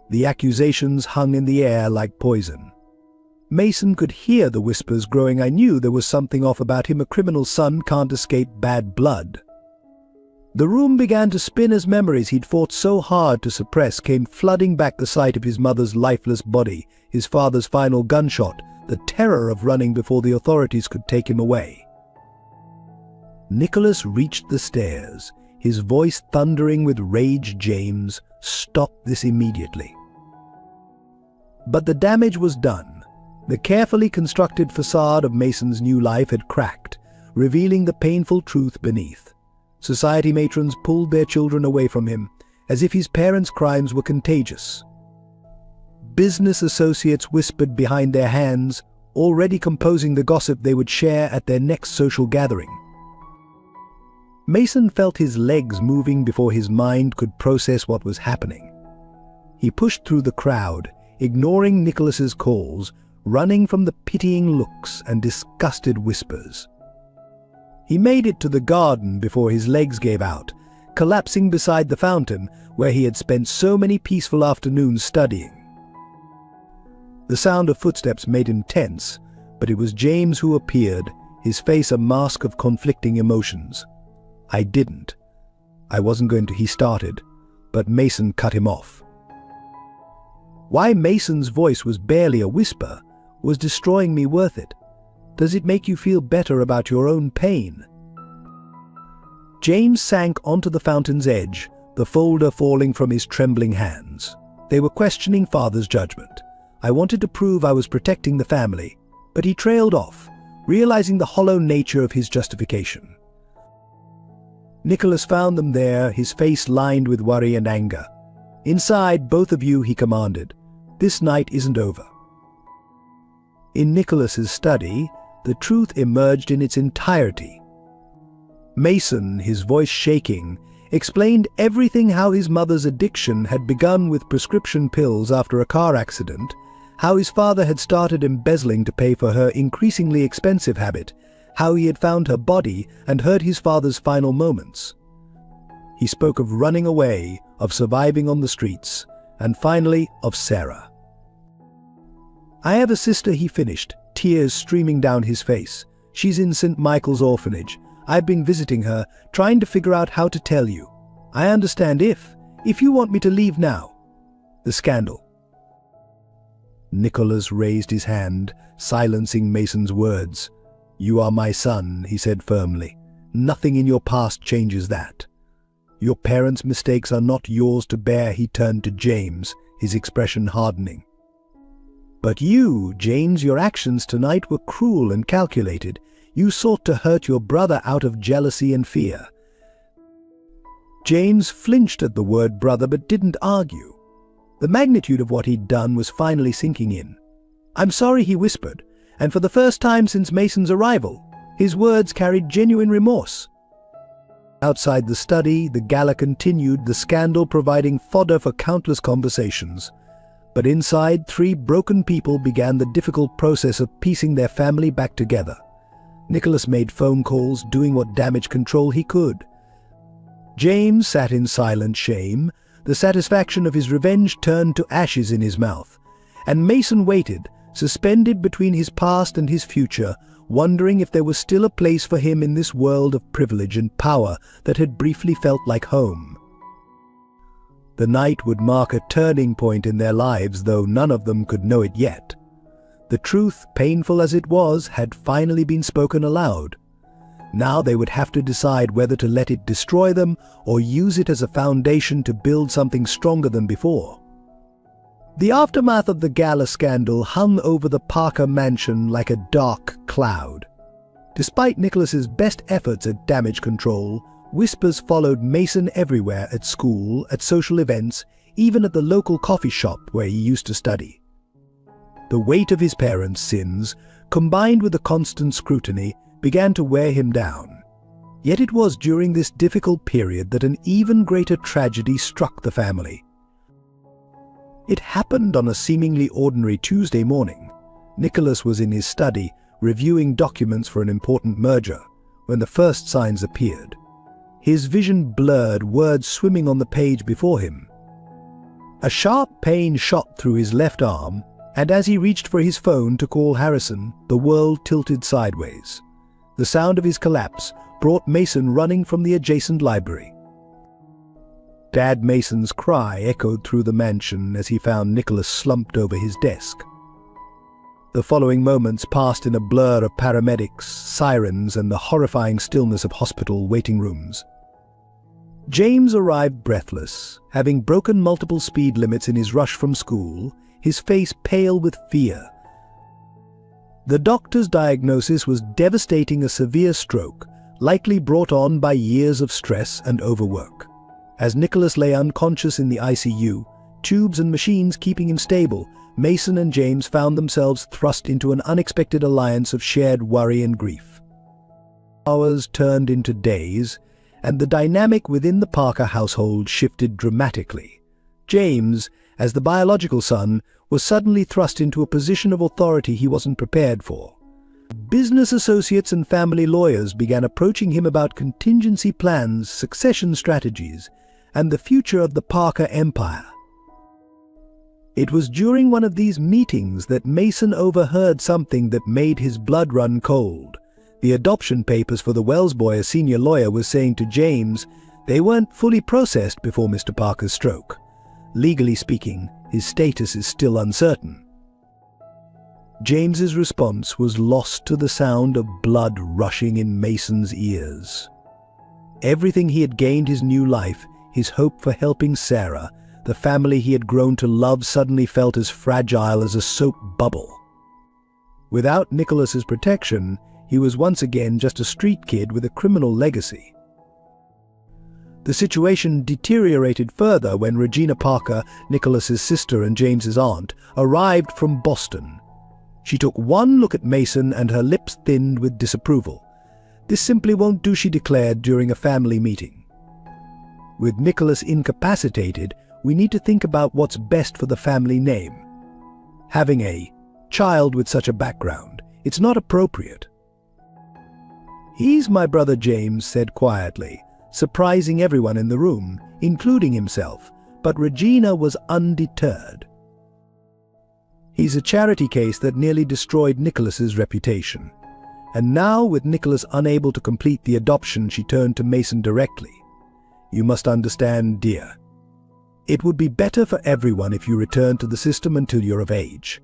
The accusations hung in the air like poison. Mason could hear the whispers growing. "I knew there was something off about him. A criminal's son can't escape bad blood." The room began to spin as memories he'd fought so hard to suppress came flooding back. The sight of his mother's lifeless body, his father's final gunshot, the terror of running before the authorities could take him away. Nicholas reached the stairs, his voice thundering with rage. "James, stop this immediately." But the damage was done. The carefully constructed facade of Mason's new life had cracked, revealing the painful truth beneath. Society matrons pulled their children away from him, as if his parents' crimes were contagious. Business associates whispered behind their hands, already composing the gossip they would share at their next social gathering. Mason felt his legs moving before his mind could process what was happening. He pushed through the crowd, ignoring Nicholas's calls, running from the pitying looks and disgusted whispers. He made it to the garden before his legs gave out, collapsing beside the fountain where he had spent so many peaceful afternoons studying. The sound of footsteps made him tense, But it was James who appeared, his face a mask of conflicting emotions. "I didn't. I wasn't going to," he started, but Mason cut him off. Why Mason's voice was barely a whisper, was destroying me worth it? Does it make you feel better about your own pain? James sank onto the fountain's edge, the folder falling from his trembling hands. They were questioning Father's judgment. I wanted to prove I was protecting the family, but he trailed off, realizing the hollow nature of his justification. Nicholas found them there, his face lined with worry and anger. "Inside, both of you," he commanded. "This night isn't over." In Nicholas's study, the truth emerged in its entirety. Mason, his voice shaking, explained everything: how his mother's addiction had begun with prescription pills after a car accident, how his father had started embezzling to pay for her increasingly expensive habit, how he had found her body and heard his father's final moments. He spoke of running away, of surviving on the streets, and finally of Sarah. "I have a sister," he finished, tears streaming down his face. "She's in St. Michael's orphanage. I've been visiting her, trying to figure out how to tell you. I understand if you want me to leave now." The scandal. Nicholas raised his hand, silencing Mason's words. "You are my son," he said firmly. "Nothing in your past changes that. Your parents' mistakes are not yours to bear." He turned to James, his expression hardening. "But you, James, your actions tonight were cruel and calculated. You sought to hurt your brother out of jealousy and fear." James flinched at the word brother but didn't argue. The magnitude of what he'd done was finally sinking in. "I'm sorry," he whispered, and for the first time since Mason's arrival, his words carried genuine remorse. Outside the study, the gala continued, the scandal providing fodder for countless conversations. But inside, three broken people began the difficult process of piecing their family back together. Nicholas made phone calls, doing what damage control he could. James sat in silent shame, the satisfaction of his revenge turned to ashes in his mouth. And Mason waited, suspended between his past and his future, wondering if there was still a place for him in this world of privilege and power that had briefly felt like home. The night would mark a turning point in their lives, though none of them could know it yet. The truth, painful as it was, had finally been spoken aloud. Now they would have to decide whether to let it destroy them or use it as a foundation to build something stronger than before. The aftermath of the gala scandal hung over the Parker mansion like a dark cloud. Despite Nicholas's best efforts at damage control, whispers followed Mason everywhere: at school, at social events, even at the local coffee shop where he used to study. The weight of his parents' sins, combined with the constant scrutiny, began to wear him down. Yet it was during this difficult period that an even greater tragedy struck the family. It happened on a seemingly ordinary Tuesday morning. Nicholas was in his study, reviewing documents for an important merger, when the first signs appeared. His vision blurred, words swimming on the page before him. A sharp pain shot through his left arm, and as he reached for his phone to call Harrison, the world tilted sideways. The sound of his collapse brought Mason running from the adjacent library. Dad Mason's cry echoed through the mansion as he found Nicholas slumped over his desk. The following moments passed in a blur of paramedics, sirens, and the horrifying stillness of hospital waiting rooms. James arrived breathless, having broken multiple speed limits in his rush from school, his face pale with fear. The doctor's diagnosis was devastating: a severe stroke, likely brought on by years of stress and overwork. As Nicholas lay unconscious in the ICU, tubes and machines keeping him stable, Mason and James found themselves thrust into an unexpected alliance of shared worry and grief. Hours turned into days, and the dynamic within the Parker household shifted dramatically. James, as the biological son, was suddenly thrust into a position of authority he wasn't prepared for. Business associates and family lawyers began approaching him about contingency plans, succession strategies, and the future of the Parker empire. It was during one of these meetings that Mason overheard something that made his blood run cold. The adoption papers for the Wells boy, a senior lawyer, was saying to James they weren't fully processed before Mr. Parker's stroke. Legally speaking, his status is still uncertain. James's response was lost to the sound of blood rushing in Mason's ears. Everything he had gained, his new life, his hope for helping Sarah, the family he had grown to love, suddenly felt as fragile as a soap bubble. Without Nicholas's protection, he was once again just a street kid with a criminal legacy. The situation deteriorated further when Regina Parker, Nicholas's sister and James's aunt, arrived from Boston. She took one look at Mason and her lips thinned with disapproval. "This simply won't do," she declared during a family meeting. "With Nicholas incapacitated, we need to think about what's best for the family name. Having a child with such a background, it's not appropriate." "He's my brother James," said quietly, surprising everyone in the room, including himself, but Regina was undeterred. "He's a charity case that nearly destroyed Nicholas's reputation." And now, with Nicholas unable to complete the adoption, she turned to Mason directly. "You must understand, dear. It would be better for everyone if you return to the system until you're of age."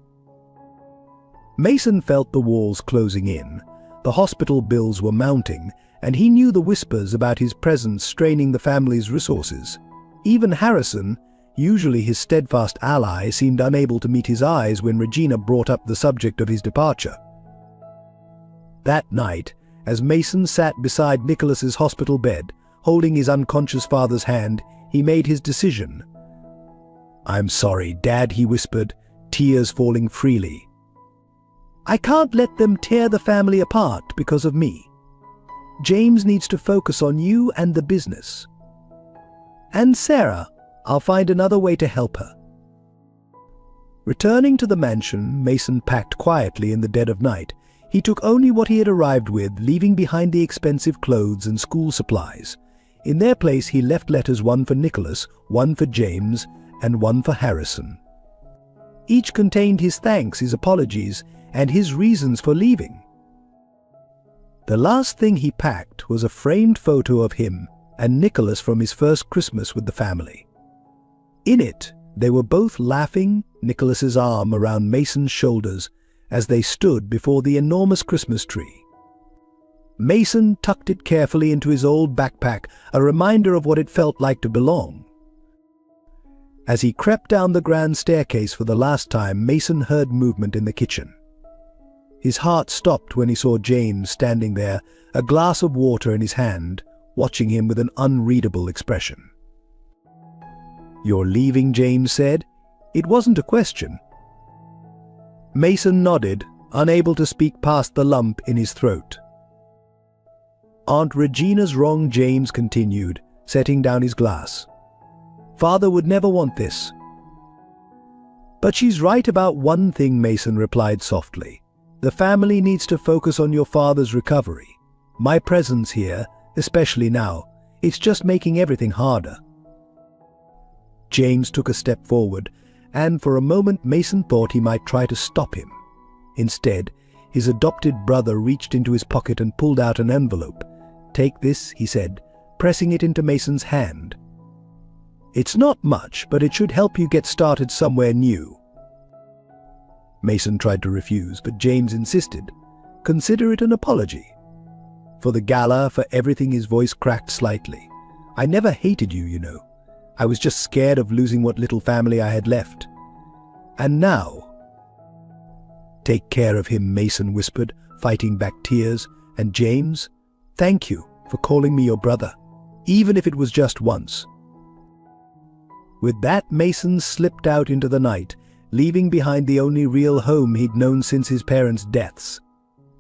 Mason felt the walls closing in. The hospital bills were mounting, and he knew the whispers about his presence straining the family's resources. Even Harrison, usually his steadfast ally, seemed unable to meet his eyes when Regina brought up the subject of his departure. That night, as Mason sat beside Nicholas's hospital bed, holding his unconscious father's hand, he made his decision. "I'm sorry, Dad," he whispered, tears falling freely. "I can't let them tear the family apart because of me. James needs to focus on you and the business. And Sarah, I'll find another way to help her." Returning to the mansion, Mason packed quietly in the dead of night. He took only what he had arrived with, leaving behind the expensive clothes and school supplies. In their place, he left letters, one for Nicholas, one for James, and one for Harrison. Each contained his thanks, his apologies, and his reasons for leaving. The last thing he packed was a framed photo of him and Nicholas from his first Christmas with the family. In it, they were both laughing, Nicholas's arm around Mason's shoulders, as they stood before the enormous Christmas tree. Mason tucked it carefully into his old backpack, a reminder of what it felt like to belong. As he crept down the grand staircase for the last time, Mason heard movement in the kitchen. His heart stopped when he saw James standing there, a glass of water in his hand, watching him with an unreadable expression. "You're leaving?" James said. It wasn't a question. Mason nodded, unable to speak past the lump in his throat. "Aunt Regina's wrong," James continued, setting down his glass. "Father would never want this." "But she's right about one thing," Mason replied softly. "The family needs to focus on your father's recovery. My presence here, especially now, it's just making everything harder." James took a step forward, and for a moment Mason thought he might try to stop him. Instead, his adopted brother reached into his pocket and pulled out an envelope. "Take this," he said, pressing it into Mason's hand. "It's not much, but it should help you get started somewhere new." Mason tried to refuse, but James insisted. "Consider it an apology." "For the gala, for everything," his voice cracked slightly. "I never hated you, you know. I was just scared of losing what little family I had left. And now—" "Take care of him," Mason whispered, fighting back tears. "And James, thank you for calling me your brother, even if it was just once." With that, Mason slipped out into the night, leaving behind the only real home he'd known since his parents' deaths.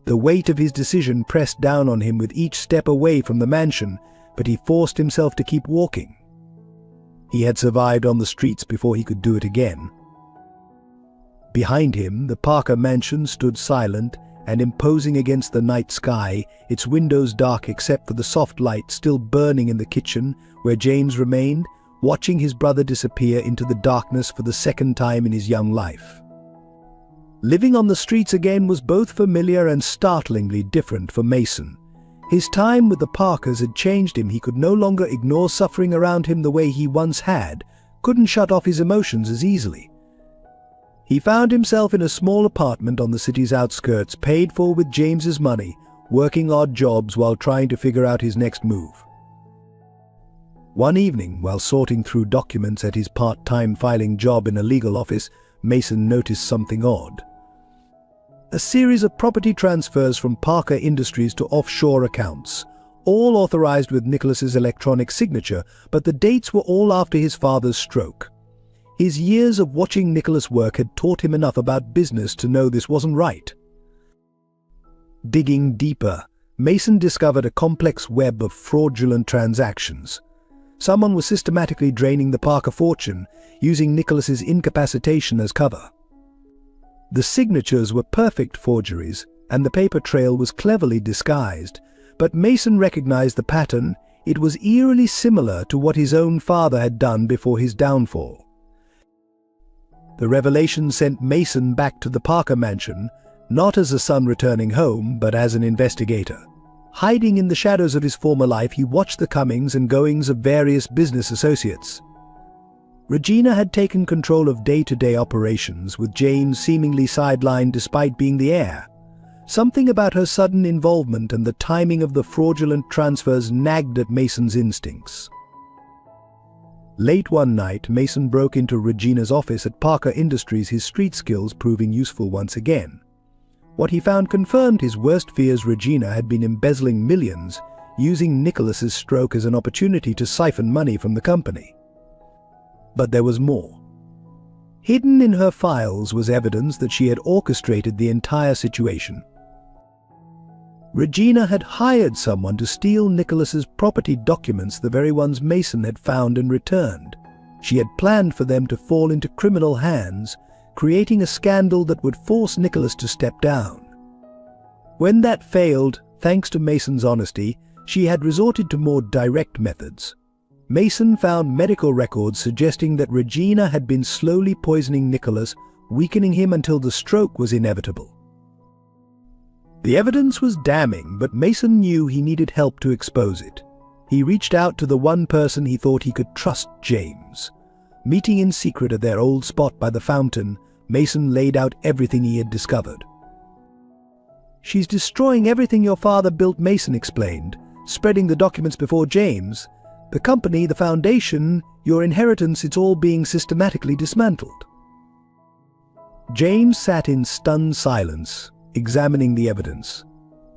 The weight of his decision pressed down on him with each step away from the mansion, but he forced himself to keep walking. He had survived on the streets before he could do it again. Behind him, the Parker mansion stood silent and imposing against the night sky, its windows dark except for the soft light still burning in the kitchen where James remained, watching his brother disappear into the darkness for the second time in his young life. Living on the streets again was both familiar and startlingly different for Mason. His time with the Parkers had changed him. He could no longer ignore suffering around him the way he once had, couldn't shut off his emotions as easily. He found himself in a small apartment on the city's outskirts, paid for with James's money, working odd jobs while trying to figure out his next move. One evening, while sorting through documents at his part-time filing job in a legal office, Mason noticed something odd. A series of property transfers from Parker Industries to offshore accounts, all authorized with Nicholas's electronic signature, but the dates were all after his father's stroke. His years of watching Nicholas work had taught him enough about business to know this wasn't right. Digging deeper, Mason discovered a complex web of fraudulent transactions. Someone was systematically draining the Parker fortune, using Nicholas's incapacitation as cover. The signatures were perfect forgeries, and the paper trail was cleverly disguised, but Mason recognized the pattern. It was eerily similar to what his own father had done before his downfall. The revelation sent Mason back to the Parker mansion, not as a son returning home, but as an investigator. Hiding in the shadows of his former life, he watched the comings and goings of various business associates. Regina had taken control of day-to-day operations, with James seemingly sidelined despite being the heir. Something about her sudden involvement and the timing of the fraudulent transfers nagged at Mason's instincts. Late one night, Mason broke into Regina's office at Parker Industries, his street skills proving useful once again. What he found confirmed his worst fears. Regina had been embezzling millions, using Nicholas's stroke as an opportunity to siphon money from the company. But there was more. Hidden in her files was evidence that she had orchestrated the entire situation. Regina had hired someone to steal Nicholas's property documents, the very ones Mason had found and returned. She had planned for them to fall into criminal hands, creating a scandal that would force Nicholas to step down. When that failed, thanks to Mason's honesty, she had resorted to more direct methods. Mason found medical records suggesting that Regina had been slowly poisoning Nicholas, weakening him until the stroke was inevitable. The evidence was damning, but Mason knew he needed help to expose it. He reached out to the one person he thought he could trust, James. Meeting in secret at their old spot by the fountain, Mason laid out everything he had discovered. "She's destroying everything your father built," Mason explained, "spreading the documents before James. The company, the foundation, your inheritance, it's all being systematically dismantled." James sat in stunned silence, examining the evidence.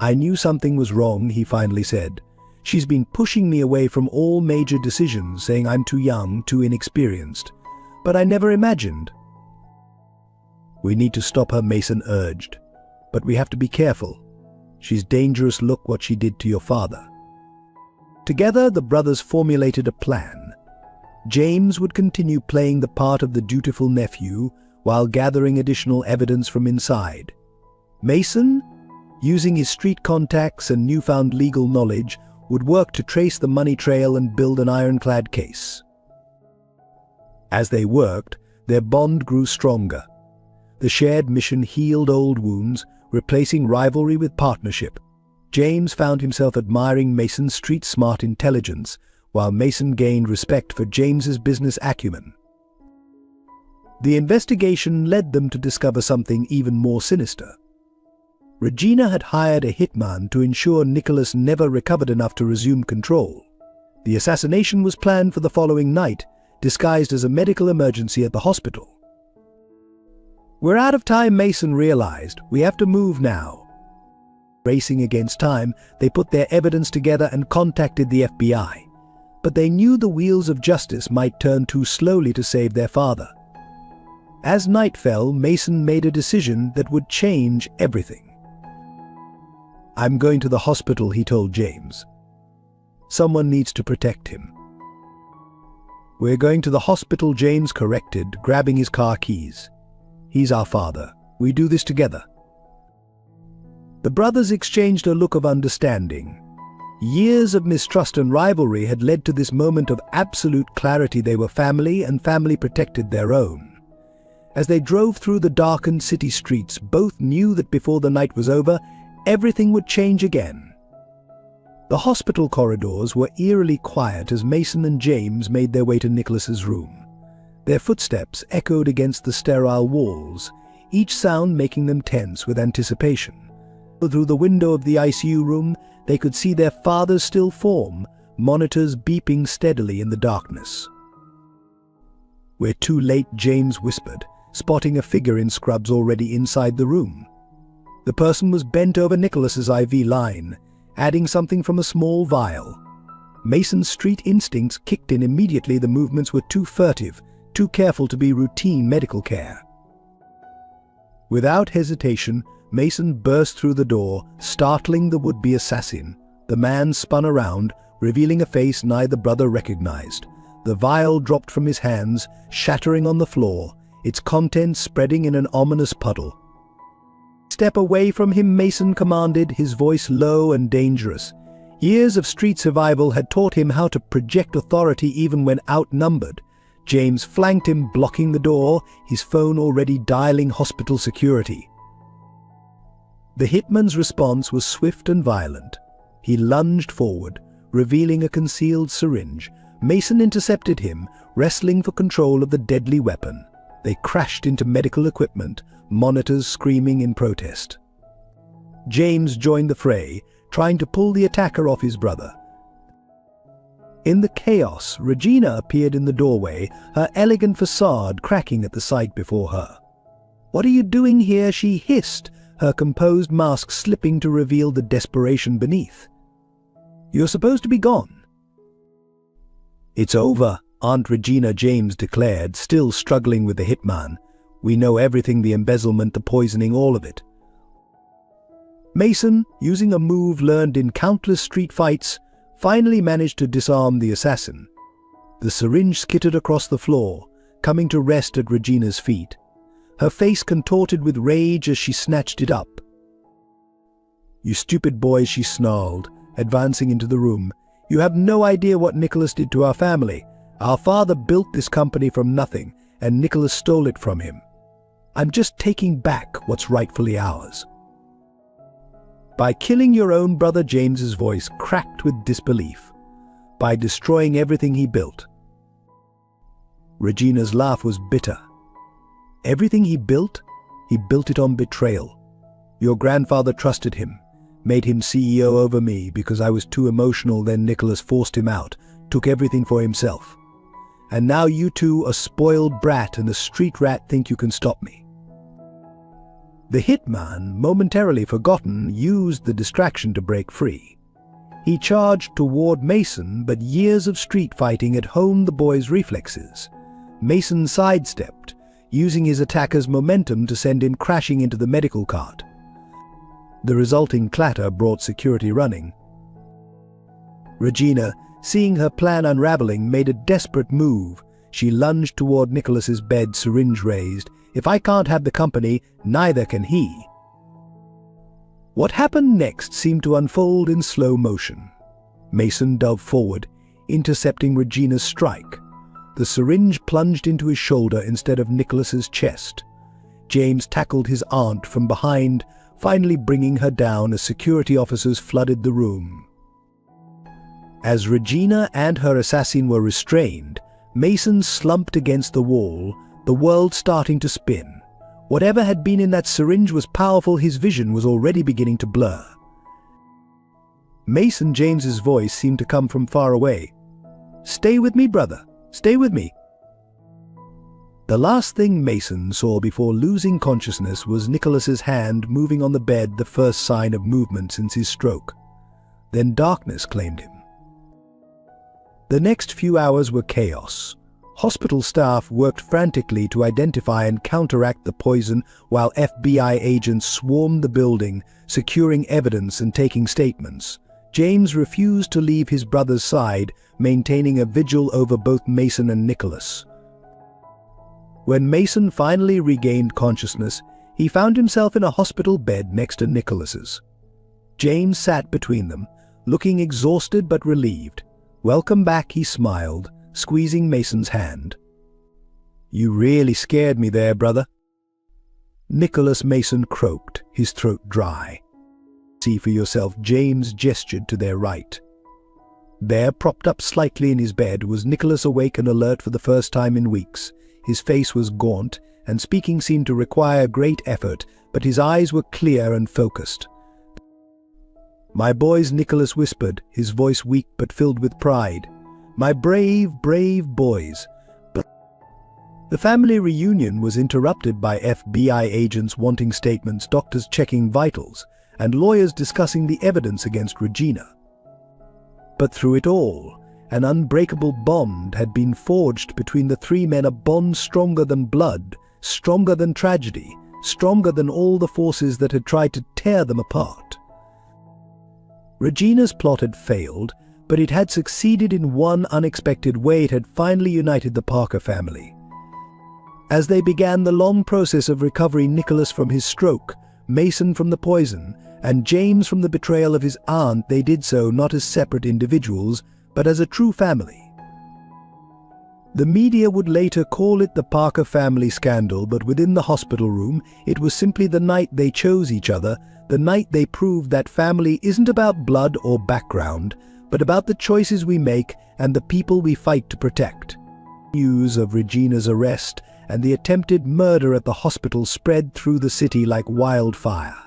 "I knew something was wrong," he finally said. "She's been pushing me away from all major decisions, saying I'm too young, too inexperienced. But I never imagined." "We need to stop her," Mason urged. "But we have to be careful. She's dangerous. Look what she did to your father." Together, the brothers formulated a plan. James would continue playing the part of the dutiful nephew while gathering additional evidence from inside. Mason, using his street contacts and newfound legal knowledge, would work to trace the money trail and build an ironclad case. As they worked, their bond grew stronger. The shared mission healed old wounds, replacing rivalry with partnership. James found himself admiring Mason's street-smart intelligence, while Mason gained respect for James's business acumen. The investigation led them to discover something even more sinister. Regina had hired a hitman to ensure Nicholas never recovered enough to resume control. The assassination was planned for the following night, disguised as a medical emergency at the hospital. "We're out of time," Mason realized. "We have to move now." Racing against time, they put their evidence together and contacted the FBI. But they knew the wheels of justice might turn too slowly to save their father. As night fell, Mason made a decision that would change everything. "I'm going to the hospital," he told James. "Someone needs to protect him." "We're going to the hospital," James corrected, grabbing his car keys. "He's our father. We do this together." The brothers exchanged a look of understanding. Years of mistrust and rivalry had led to this moment of absolute clarity. They were family, and family protected their own. As they drove through the darkened city streets, both knew that before the night was over, everything would change again. The hospital corridors were eerily quiet as Mason and James made their way to Nicholas's room. Their footsteps echoed against the sterile walls, each sound making them tense with anticipation. Through the window of the ICU room, they could see their father's still form, monitors beeping steadily in the darkness. "We're too late," James whispered, spotting a figure in scrubs already inside the room. The person was bent over Nicholas's IV line, adding something from a small vial. Mason's street instincts kicked in immediately. The movements were too furtive, too careful to be routine medical care. Without hesitation, Mason burst through the door, startling the would-be assassin. The man spun around, revealing a face neither brother recognized. The vial dropped from his hands, shattering on the floor, its contents spreading in an ominous puddle. "Step away from him," Mason commanded, his voice low and dangerous. Years of street survival had taught him how to project authority even when outnumbered. James flanked him, blocking the door, his phone already dialing hospital security. The hitman's response was swift and violent. He lunged forward, revealing a concealed syringe. Mason intercepted him, wrestling for control of the deadly weapon. They crashed into medical equipment, monitors screaming in protest. James joined the fray, trying to pull the attacker off his brother. In the chaos, Regina appeared in the doorway, her elegant facade cracking at the sight before her. "What are you doing here?" she hissed, her composed mask slipping to reveal the desperation beneath. "You're supposed to be gone." "It's over," Aunt Regina, James declared, still struggling with the hitman. "We know everything, the embezzlement, the poisoning, all of it." Mason, using a move learned in countless street fights, finally managed to disarm the assassin. The syringe skittered across the floor, coming to rest at Regina's feet. Her face contorted with rage as she snatched it up. "You stupid boys," she snarled, advancing into the room. "You have no idea what Nicholas did to our family. Our father built this company from nothing, and Nicholas stole it from him. I'm just taking back what's rightfully ours." "By killing your own brother," James's voice cracked with disbelief. "By destroying everything he built." Regina's laugh was bitter. "Everything he built it on betrayal. Your grandfather trusted him, made him CEO over me because I was too emotional. Then Nicholas forced him out, took everything for himself. And now you two, a spoiled brat and a street rat, think you can stop me." The hitman, momentarily forgotten, used the distraction to break free. He charged toward Mason, but years of street fighting had honed the boy's reflexes. Mason sidestepped, using his attacker's momentum to send him crashing into the medical cart. The resulting clatter brought security running. Regina, seeing her plan unraveling, made a desperate move. She lunged toward Nicholas's bed, syringe raised. "If I can't have the company, neither can he." What happened next seemed to unfold in slow motion. Mason dove forward, intercepting Regina's strike. The syringe plunged into his shoulder instead of Nicholas's chest. James tackled his aunt from behind, finally bringing her down as security officers flooded the room. As Regina and her assassin were restrained, Mason slumped against the wall, the world starting to spin. Whatever had been in that syringe was powerful. His vision was already beginning to blur. Mason James's voice seemed to come from far away. "Stay with me, brother. Stay with me." The last thing Mason saw before losing consciousness was Nicholas's hand moving on the bed, the first sign of movement since his stroke. Then darkness claimed him. The next few hours were chaos. Hospital staff worked frantically to identify and counteract the poison, while FBI agents swarmed the building, securing evidence and taking statements. James refused to leave his brother's side, maintaining a vigil over both Mason and Nicholas. When Mason finally regained consciousness, he found himself in a hospital bed next to Nicholas's. James sat between them, looking exhausted but relieved. "Welcome back," he smiled, squeezing Mason's hand. "You really scared me there, brother." Nicholas Mason croaked, his throat dry. "See for yourself," James gestured to their right. There, propped up slightly in his bed, was Nicholas, awake and alert for the first time in weeks. His face was gaunt, and speaking seemed to require great effort, but his eyes were clear and focused. "My boys," Nicholas whispered, his voice weak but filled with pride. "My brave, brave boys." But the family reunion was interrupted by FBI agents wanting statements, doctors checking vitals, and lawyers discussing the evidence against Regina. But through it all, an unbreakable bond had been forged between the three men, a bond stronger than blood, stronger than tragedy, stronger than all the forces that had tried to tear them apart. Regina's plot had failed, but it had succeeded in one unexpected way. It had finally united the Parker family. As they began the long process of recovering Nicholas from his stroke, Mason from the poison, and James from the betrayal of his aunt, they did so not as separate individuals, but as a true family. The media would later call it the Parker family scandal, but within the hospital room, it was simply the night they chose each other, the night they proved that family isn't about blood or background, but about the choices we make and the people we fight to protect. News of Regina's arrest and the attempted murder at the hospital spread through the city like wildfire.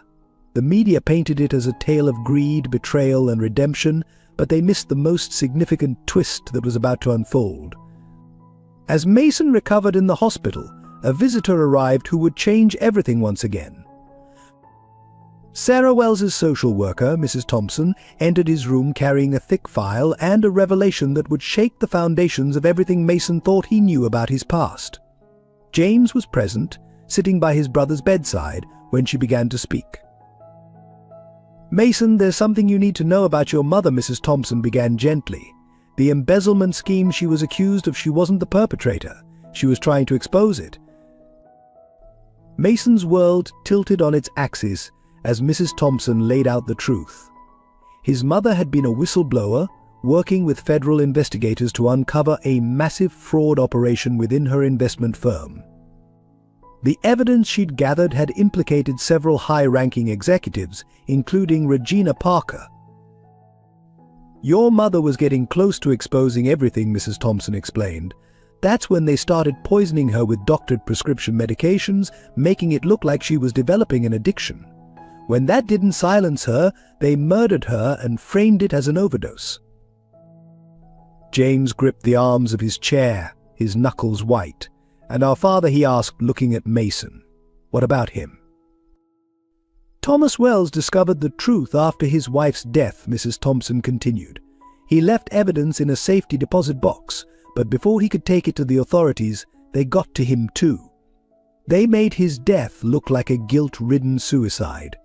The media painted it as a tale of greed, betrayal, and redemption, but they missed the most significant twist that was about to unfold. As Mason recovered in the hospital, a visitor arrived who would change everything once again. Sarah Wells's social worker, Mrs. Thompson, entered his room carrying a thick file and a revelation that would shake the foundations of everything Mason thought he knew about his past. James was present, sitting by his brother's bedside, when she began to speak. "Mason, there's something you need to know about your mother," Mrs. Thompson began gently. "The embezzlement scheme she was accused of, she wasn't the perpetrator. She was trying to expose it." Mason's world tilted on its axis as Mrs. Thompson laid out the truth. His mother had been a whistleblower, working with federal investigators to uncover a massive fraud operation within her investment firm. The evidence she'd gathered had implicated several high-ranking executives, including Regina Parker. "Your mother was getting close to exposing everything," Mrs. Thompson explained. "That's when they started poisoning her with doctored prescription medications, making it look like she was developing an addiction. When that didn't silence her, they murdered her and framed it as an overdose." James gripped the arms of his chair, his knuckles white. "And our father?" he asked, looking at Mason. "What about him?" "Thomas Wells discovered the truth after his wife's death," Mrs. Thompson continued. "He left evidence in a safety deposit box, but before he could take it to the authorities, they got to him too. They made his death look like a guilt-ridden suicide."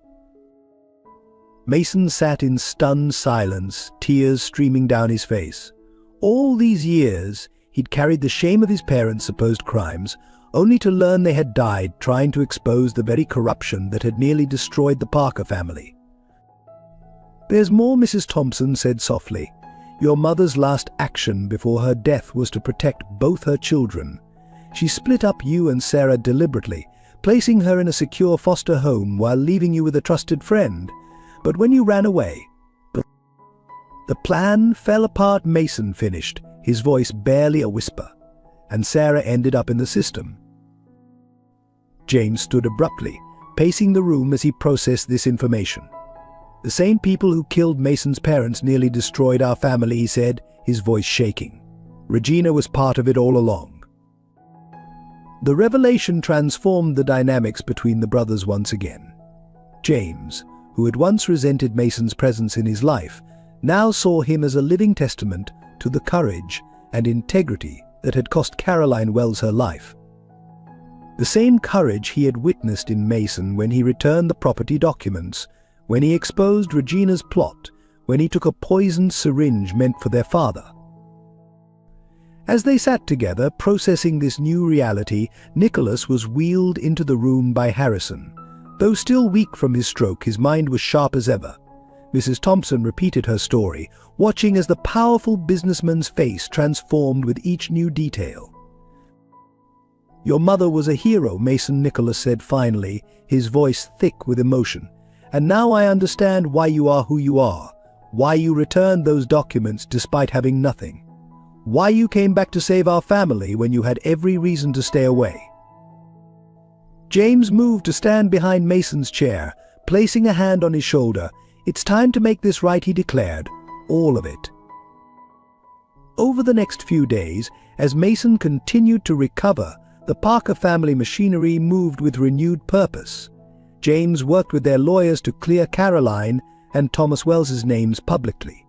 Mason sat in stunned silence, tears streaming down his face. All these years, he'd carried the shame of his parents' supposed crimes, only to learn they had died trying to expose the very corruption that had nearly destroyed the Parker family. "There's more," Mrs. Thompson said softly. "Your mother's last action before her death was to protect both her children. She split up you and Sarah deliberately, placing her in a secure foster home while leaving you with a trusted friend. But when you ran away, the plan fell apart," Mason finished, his voice barely a whisper, "and Sarah ended up in the system." James stood abruptly, pacing the room as he processed this information. "The same people who killed Mason's parents nearly destroyed our family," he said, his voice shaking. "Regina was part of it all along." The revelation transformed the dynamics between the brothers once again. James, who had once resented Mason's presence in his life, now saw him as a living testament to the courage and integrity that had cost Caroline Wells her life. The same courage he had witnessed in Mason when he returned the property documents, when he exposed Regina's plot, when he took a poisoned syringe meant for their father. As they sat together, processing this new reality, Nicholas was wheeled into the room by Harrison. Though still weak from his stroke, his mind was sharp as ever. Mrs. Thompson repeated her story, watching as the powerful businessman's face transformed with each new detail. "Your mother was a hero," Mason Nicholas said finally, his voice thick with emotion. "And now I understand why you are who you are, why you returned those documents despite having nothing, why you came back to save our family when you had every reason to stay away." James moved to stand behind Mason's chair, placing a hand on his shoulder. "It's time to make this right," he declared, "all of it." Over the next few days, as Mason continued to recover, the Parker family machinery moved with renewed purpose. James worked with their lawyers to clear Caroline and Thomas Wells's names publicly.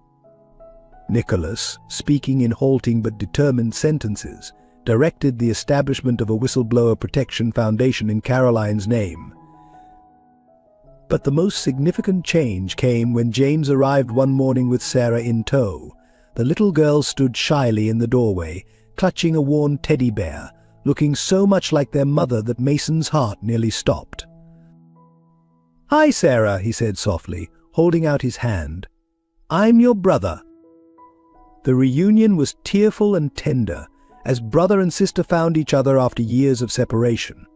Nicholas, speaking in halting but determined sentences, directed the establishment of a whistleblower protection foundation in Caroline's name. But the most significant change came when James arrived one morning with Sarah in tow. The little girl stood shyly in the doorway, clutching a worn teddy bear, looking so much like their mother that Mason's heart nearly stopped. "Hi, Sarah," he said softly, holding out his hand. "I'm your brother." The reunion was tearful and tender, as brother and sister found each other after years of separation.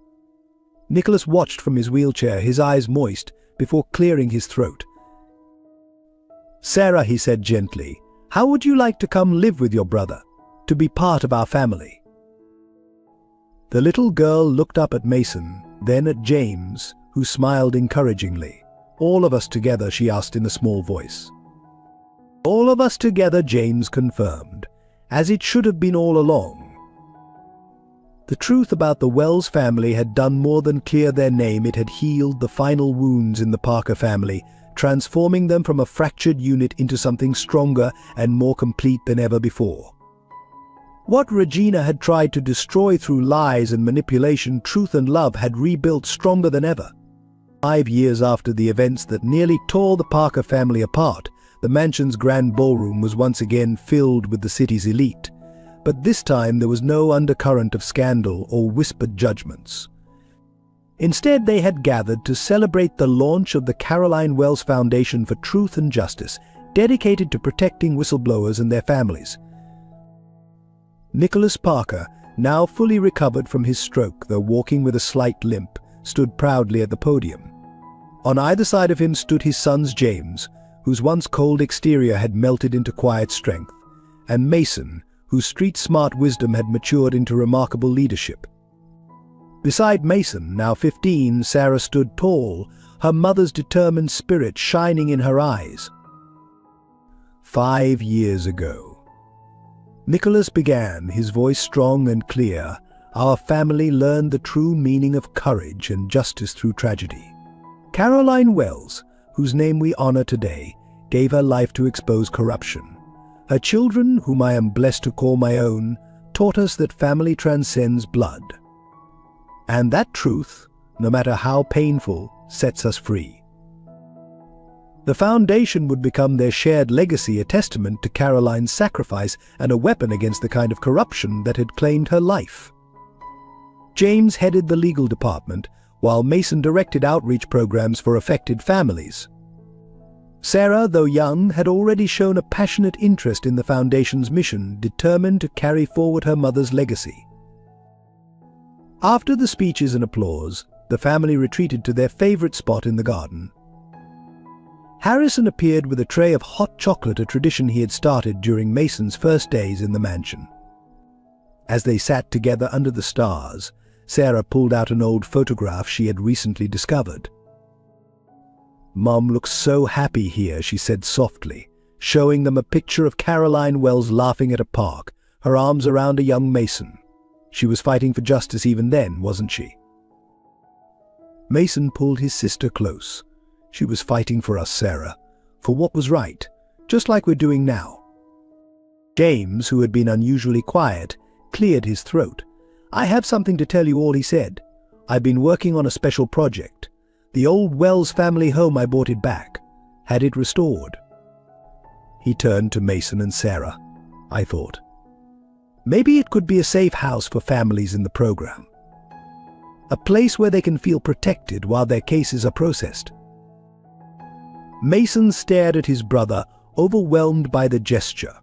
Nicholas watched from his wheelchair, his eyes moist, before clearing his throat. "Sarah," he said gently, "how would you like to come live with your brother, to be part of our family?" The little girl looked up at Mason, then at James, who smiled encouragingly. "All of us together?" she asked in a small voice. "All of us together," James confirmed, "as it should have been all along." The truth about the Wells family had done more than clear their name. It had healed the final wounds in the Parker family, transforming them from a fractured unit into something stronger and more complete than ever before. What Regina had tried to destroy through lies and manipulation, Truth and Love had rebuilt stronger than ever. 5 years after the events that nearly tore the Parker family apart, the mansion's grand ballroom was once again filled with the city's elite. But this time there was no undercurrent of scandal or whispered judgments. Instead, they had gathered to celebrate the launch of the Caroline Wells Foundation for Truth and Justice, dedicated to protecting whistleblowers and their families. Nicholas Parker, now fully recovered from his stroke, though walking with a slight limp, stood proudly at the podium. On either side of him stood his sons James, whose once cold exterior had melted into quiet strength, and Mason, whose street-smart wisdom had matured into remarkable leadership. Beside Mason, now 15, Sarah stood tall, her mother's determined spirit shining in her eyes. 5 years ago. Nicholas began, his voice strong and clear. Our family learned the true meaning of courage and justice through tragedy. Caroline Wells, whose name we honor today, gave her life to expose corruption. Her children, whom I am blessed to call my own, taught us that family transcends blood. And that truth, no matter how painful, sets us free. The foundation would become their shared legacy, a testament to Caroline's sacrifice and a weapon against the kind of corruption that had claimed her life. James headed the legal department, while Mason directed outreach programs for affected families. Sarah, though young, had already shown a passionate interest in the Foundation's mission, determined to carry forward her mother's legacy. After the speeches and applause, the family retreated to their favorite spot in the garden. Harrison appeared with a tray of hot chocolate, a tradition he had started during Mason's first days in the mansion. As they sat together under the stars, Sarah pulled out an old photograph she had recently discovered. "Mom looks so happy here," she said softly, showing them a picture of Caroline Wells laughing at a park, her arms around a young Mason. She was fighting for justice even then, wasn't she? Mason pulled his sister close. "She was fighting for us, Sarah, for what was right, just like we're doing now." James, who had been unusually quiet, cleared his throat. "I have something to tell you all," he said. "I've been working on a special project. The old Wells family home, I bought it back, had it restored." He turned to Mason and Sarah. "I thought, maybe it could be a safe house for families in the program. A place where they can feel protected while their cases are processed." Mason stared at his brother, overwhelmed by the gesture.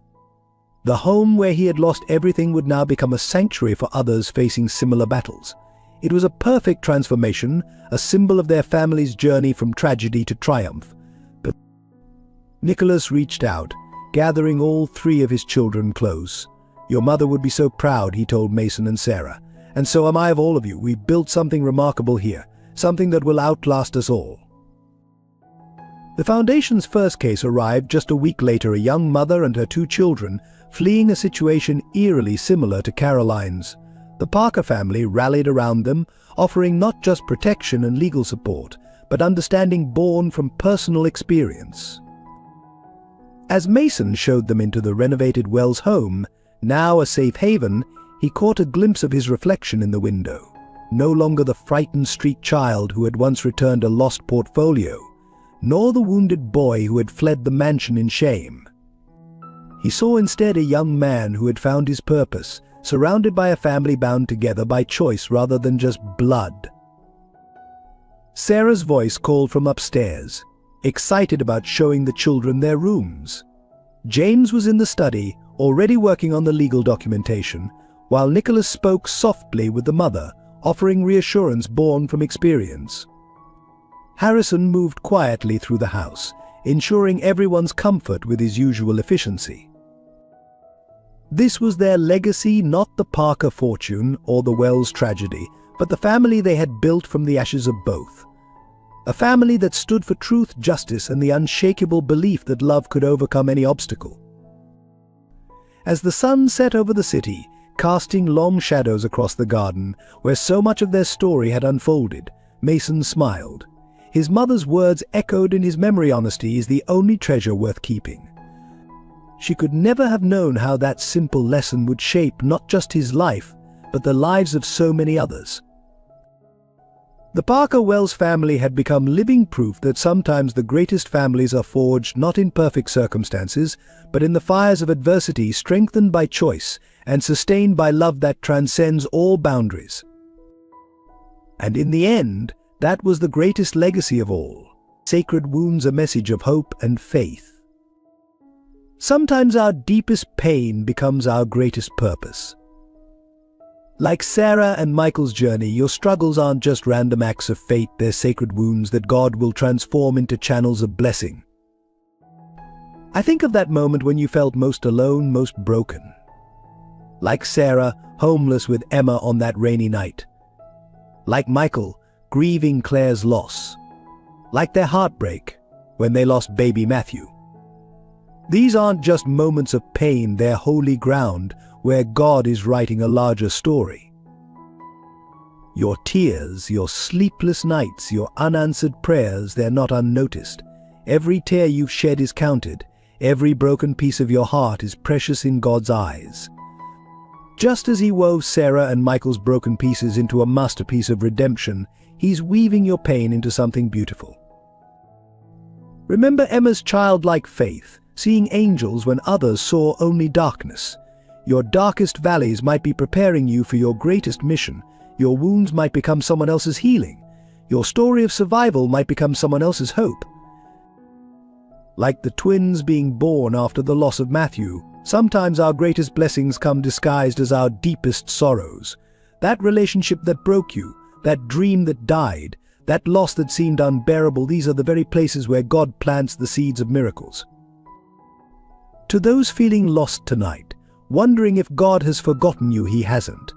The home where he had lost everything would now become a sanctuary for others facing similar battles. It was a perfect transformation, a symbol of their family's journey from tragedy to triumph. But Nicholas reached out, gathering all three of his children close. "Your mother would be so proud," he told Mason and Sarah. "And so am I of all of you. We've built something remarkable here, something that will outlast us all." The Foundation's first case arrived just a week later, a young mother and her two children fleeing a situation eerily similar to Caroline's. The Parker family rallied around them, offering not just protection and legal support, but understanding born from personal experience. As Mason showed them into the renovated Wells home, now a safe haven, he caught a glimpse of his reflection in the window. No longer the frightened street child who had once returned a lost portfolio, nor the wounded boy who had fled the mansion in shame. He saw instead a young man who had found his purpose, surrounded by a family bound together by choice rather than just blood. Sarah's voice called from upstairs, excited about showing the children their rooms. James was in the study, already working on the legal documentation, while Nicholas spoke softly with the mother, offering reassurance born from experience. Harrison moved quietly through the house, ensuring everyone's comfort with his usual efficiency. This was their legacy, not the Parker fortune or the Wells tragedy, but the family they had built from the ashes of both. A family that stood for truth, justice, and the unshakable belief that love could overcome any obstacle. As the sun set over the city, casting long shadows across the garden, where so much of their story had unfolded, Mason smiled. His mother's words echoed in his memory. "Honesty is the only treasure worth keeping." She could never have known how that simple lesson would shape not just his life, but the lives of so many others. The Parker Wells family had become living proof that sometimes the greatest families are forged not in perfect circumstances, but in the fires of adversity, strengthened by choice and sustained by love that transcends all boundaries. And in the end, that was the greatest legacy of all. Sacred wounds, a message of hope and faith. Sometimes our deepest pain becomes our greatest purpose. Like Sarah and Michael's journey, your struggles aren't just random acts of fate, they're sacred wounds that God will transform into channels of blessing. I think of that moment when you felt most alone, most broken. Like Sarah, homeless with Emma on that rainy night. Like Michael, grieving Claire's loss. Like their heartbreak when they lost baby Matthew. These aren't just moments of pain, they're holy ground where God is writing a larger story. Your tears, your sleepless nights, your unanswered prayers, they're not unnoticed. Every tear you've shed is counted. Every broken piece of your heart is precious in God's eyes. Just as He wove Sarah and Michael's broken pieces into a masterpiece of redemption, He's weaving your pain into something beautiful. Remember Emma's childlike faith, seeing angels when others saw only darkness. Your darkest valleys might be preparing you for your greatest mission. Your wounds might become someone else's healing. Your story of survival might become someone else's hope. Like the twins being born after the loss of Matthew, sometimes our greatest blessings come disguised as our deepest sorrows. That relationship that broke you, that dream that died, that loss that seemed unbearable, these are the very places where God plants the seeds of miracles. To those feeling lost tonight, wondering if God has forgotten you, He hasn't.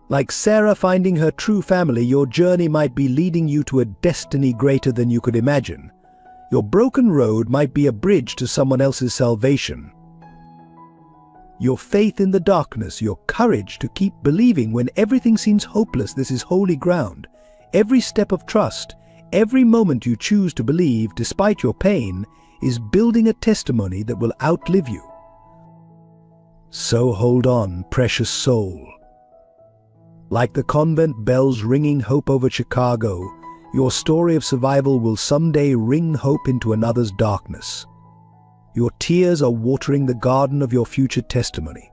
Like Sarah finding her true family, your journey might be leading you to a destiny greater than you could imagine. Your broken road might be a bridge to someone else's salvation. Your faith in the darkness, your courage to keep believing when everything seems hopeless, this is holy ground. Every step of trust, every moment you choose to believe despite your pain, is building a testimony that will outlive you. So hold on, precious soul. Like the convent bells ringing hope over Chicago, your story of survival will someday ring hope into another's darkness. Your tears are watering the garden of your future testimony.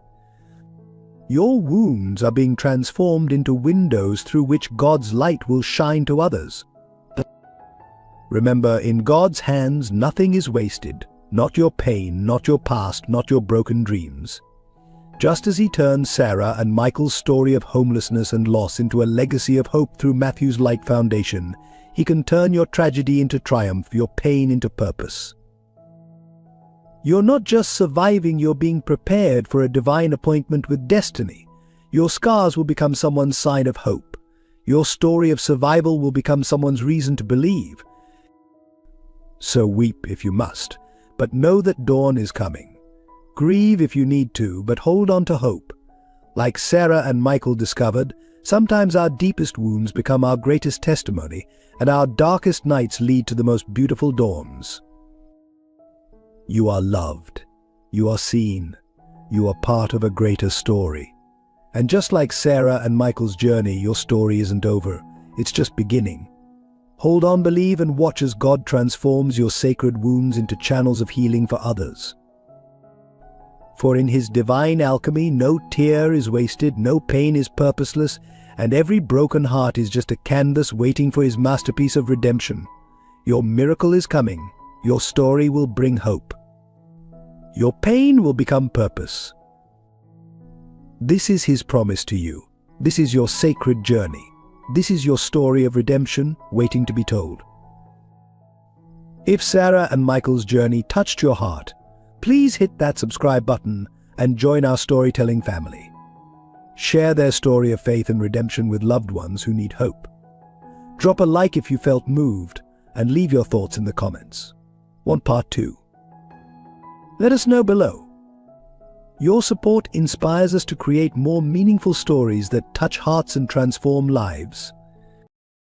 Your wounds are being transformed into windows through which God's light will shine to others. Remember, in God's hands, nothing is wasted. Not your pain, not your past, not your broken dreams. Just as he turned Sarah and Michael's story of homelessness and loss into a legacy of hope through Matthew's Light Foundation, he can turn your tragedy into triumph, your pain into purpose. You're not just surviving, you're being prepared for a divine appointment with destiny. Your scars will become someone's sign of hope. Your story of survival will become someone's reason to believe. So weep if you must, but know that dawn is coming. Grieve if you need to, but hold on to hope. Like Sarah and Michael discovered, sometimes our deepest wounds become our greatest testimony, and our darkest nights lead to the most beautiful dawns. You are loved. You are seen. You are part of a greater story. And just like Sarah and Michael's journey, your story isn't over. It's just beginning. Hold on, believe, and watch as God transforms your sacred wounds into channels of healing for others. For in his divine alchemy, no tear is wasted, no pain is purposeless, and every broken heart is just a canvas waiting for his masterpiece of redemption. Your miracle is coming. Your story will bring hope. Your pain will become purpose. This is his promise to you. This is your sacred journey. This is your story of redemption waiting to be told. If Sarah and Michael's journey touched your heart, please hit that subscribe button and join our storytelling family. Share their story of faith and redemption with loved ones who need hope. Drop a like if you felt moved, and leave your thoughts in the comments. Want part 2? Let us know below. Your support inspires us to create more meaningful stories that touch hearts and transform lives.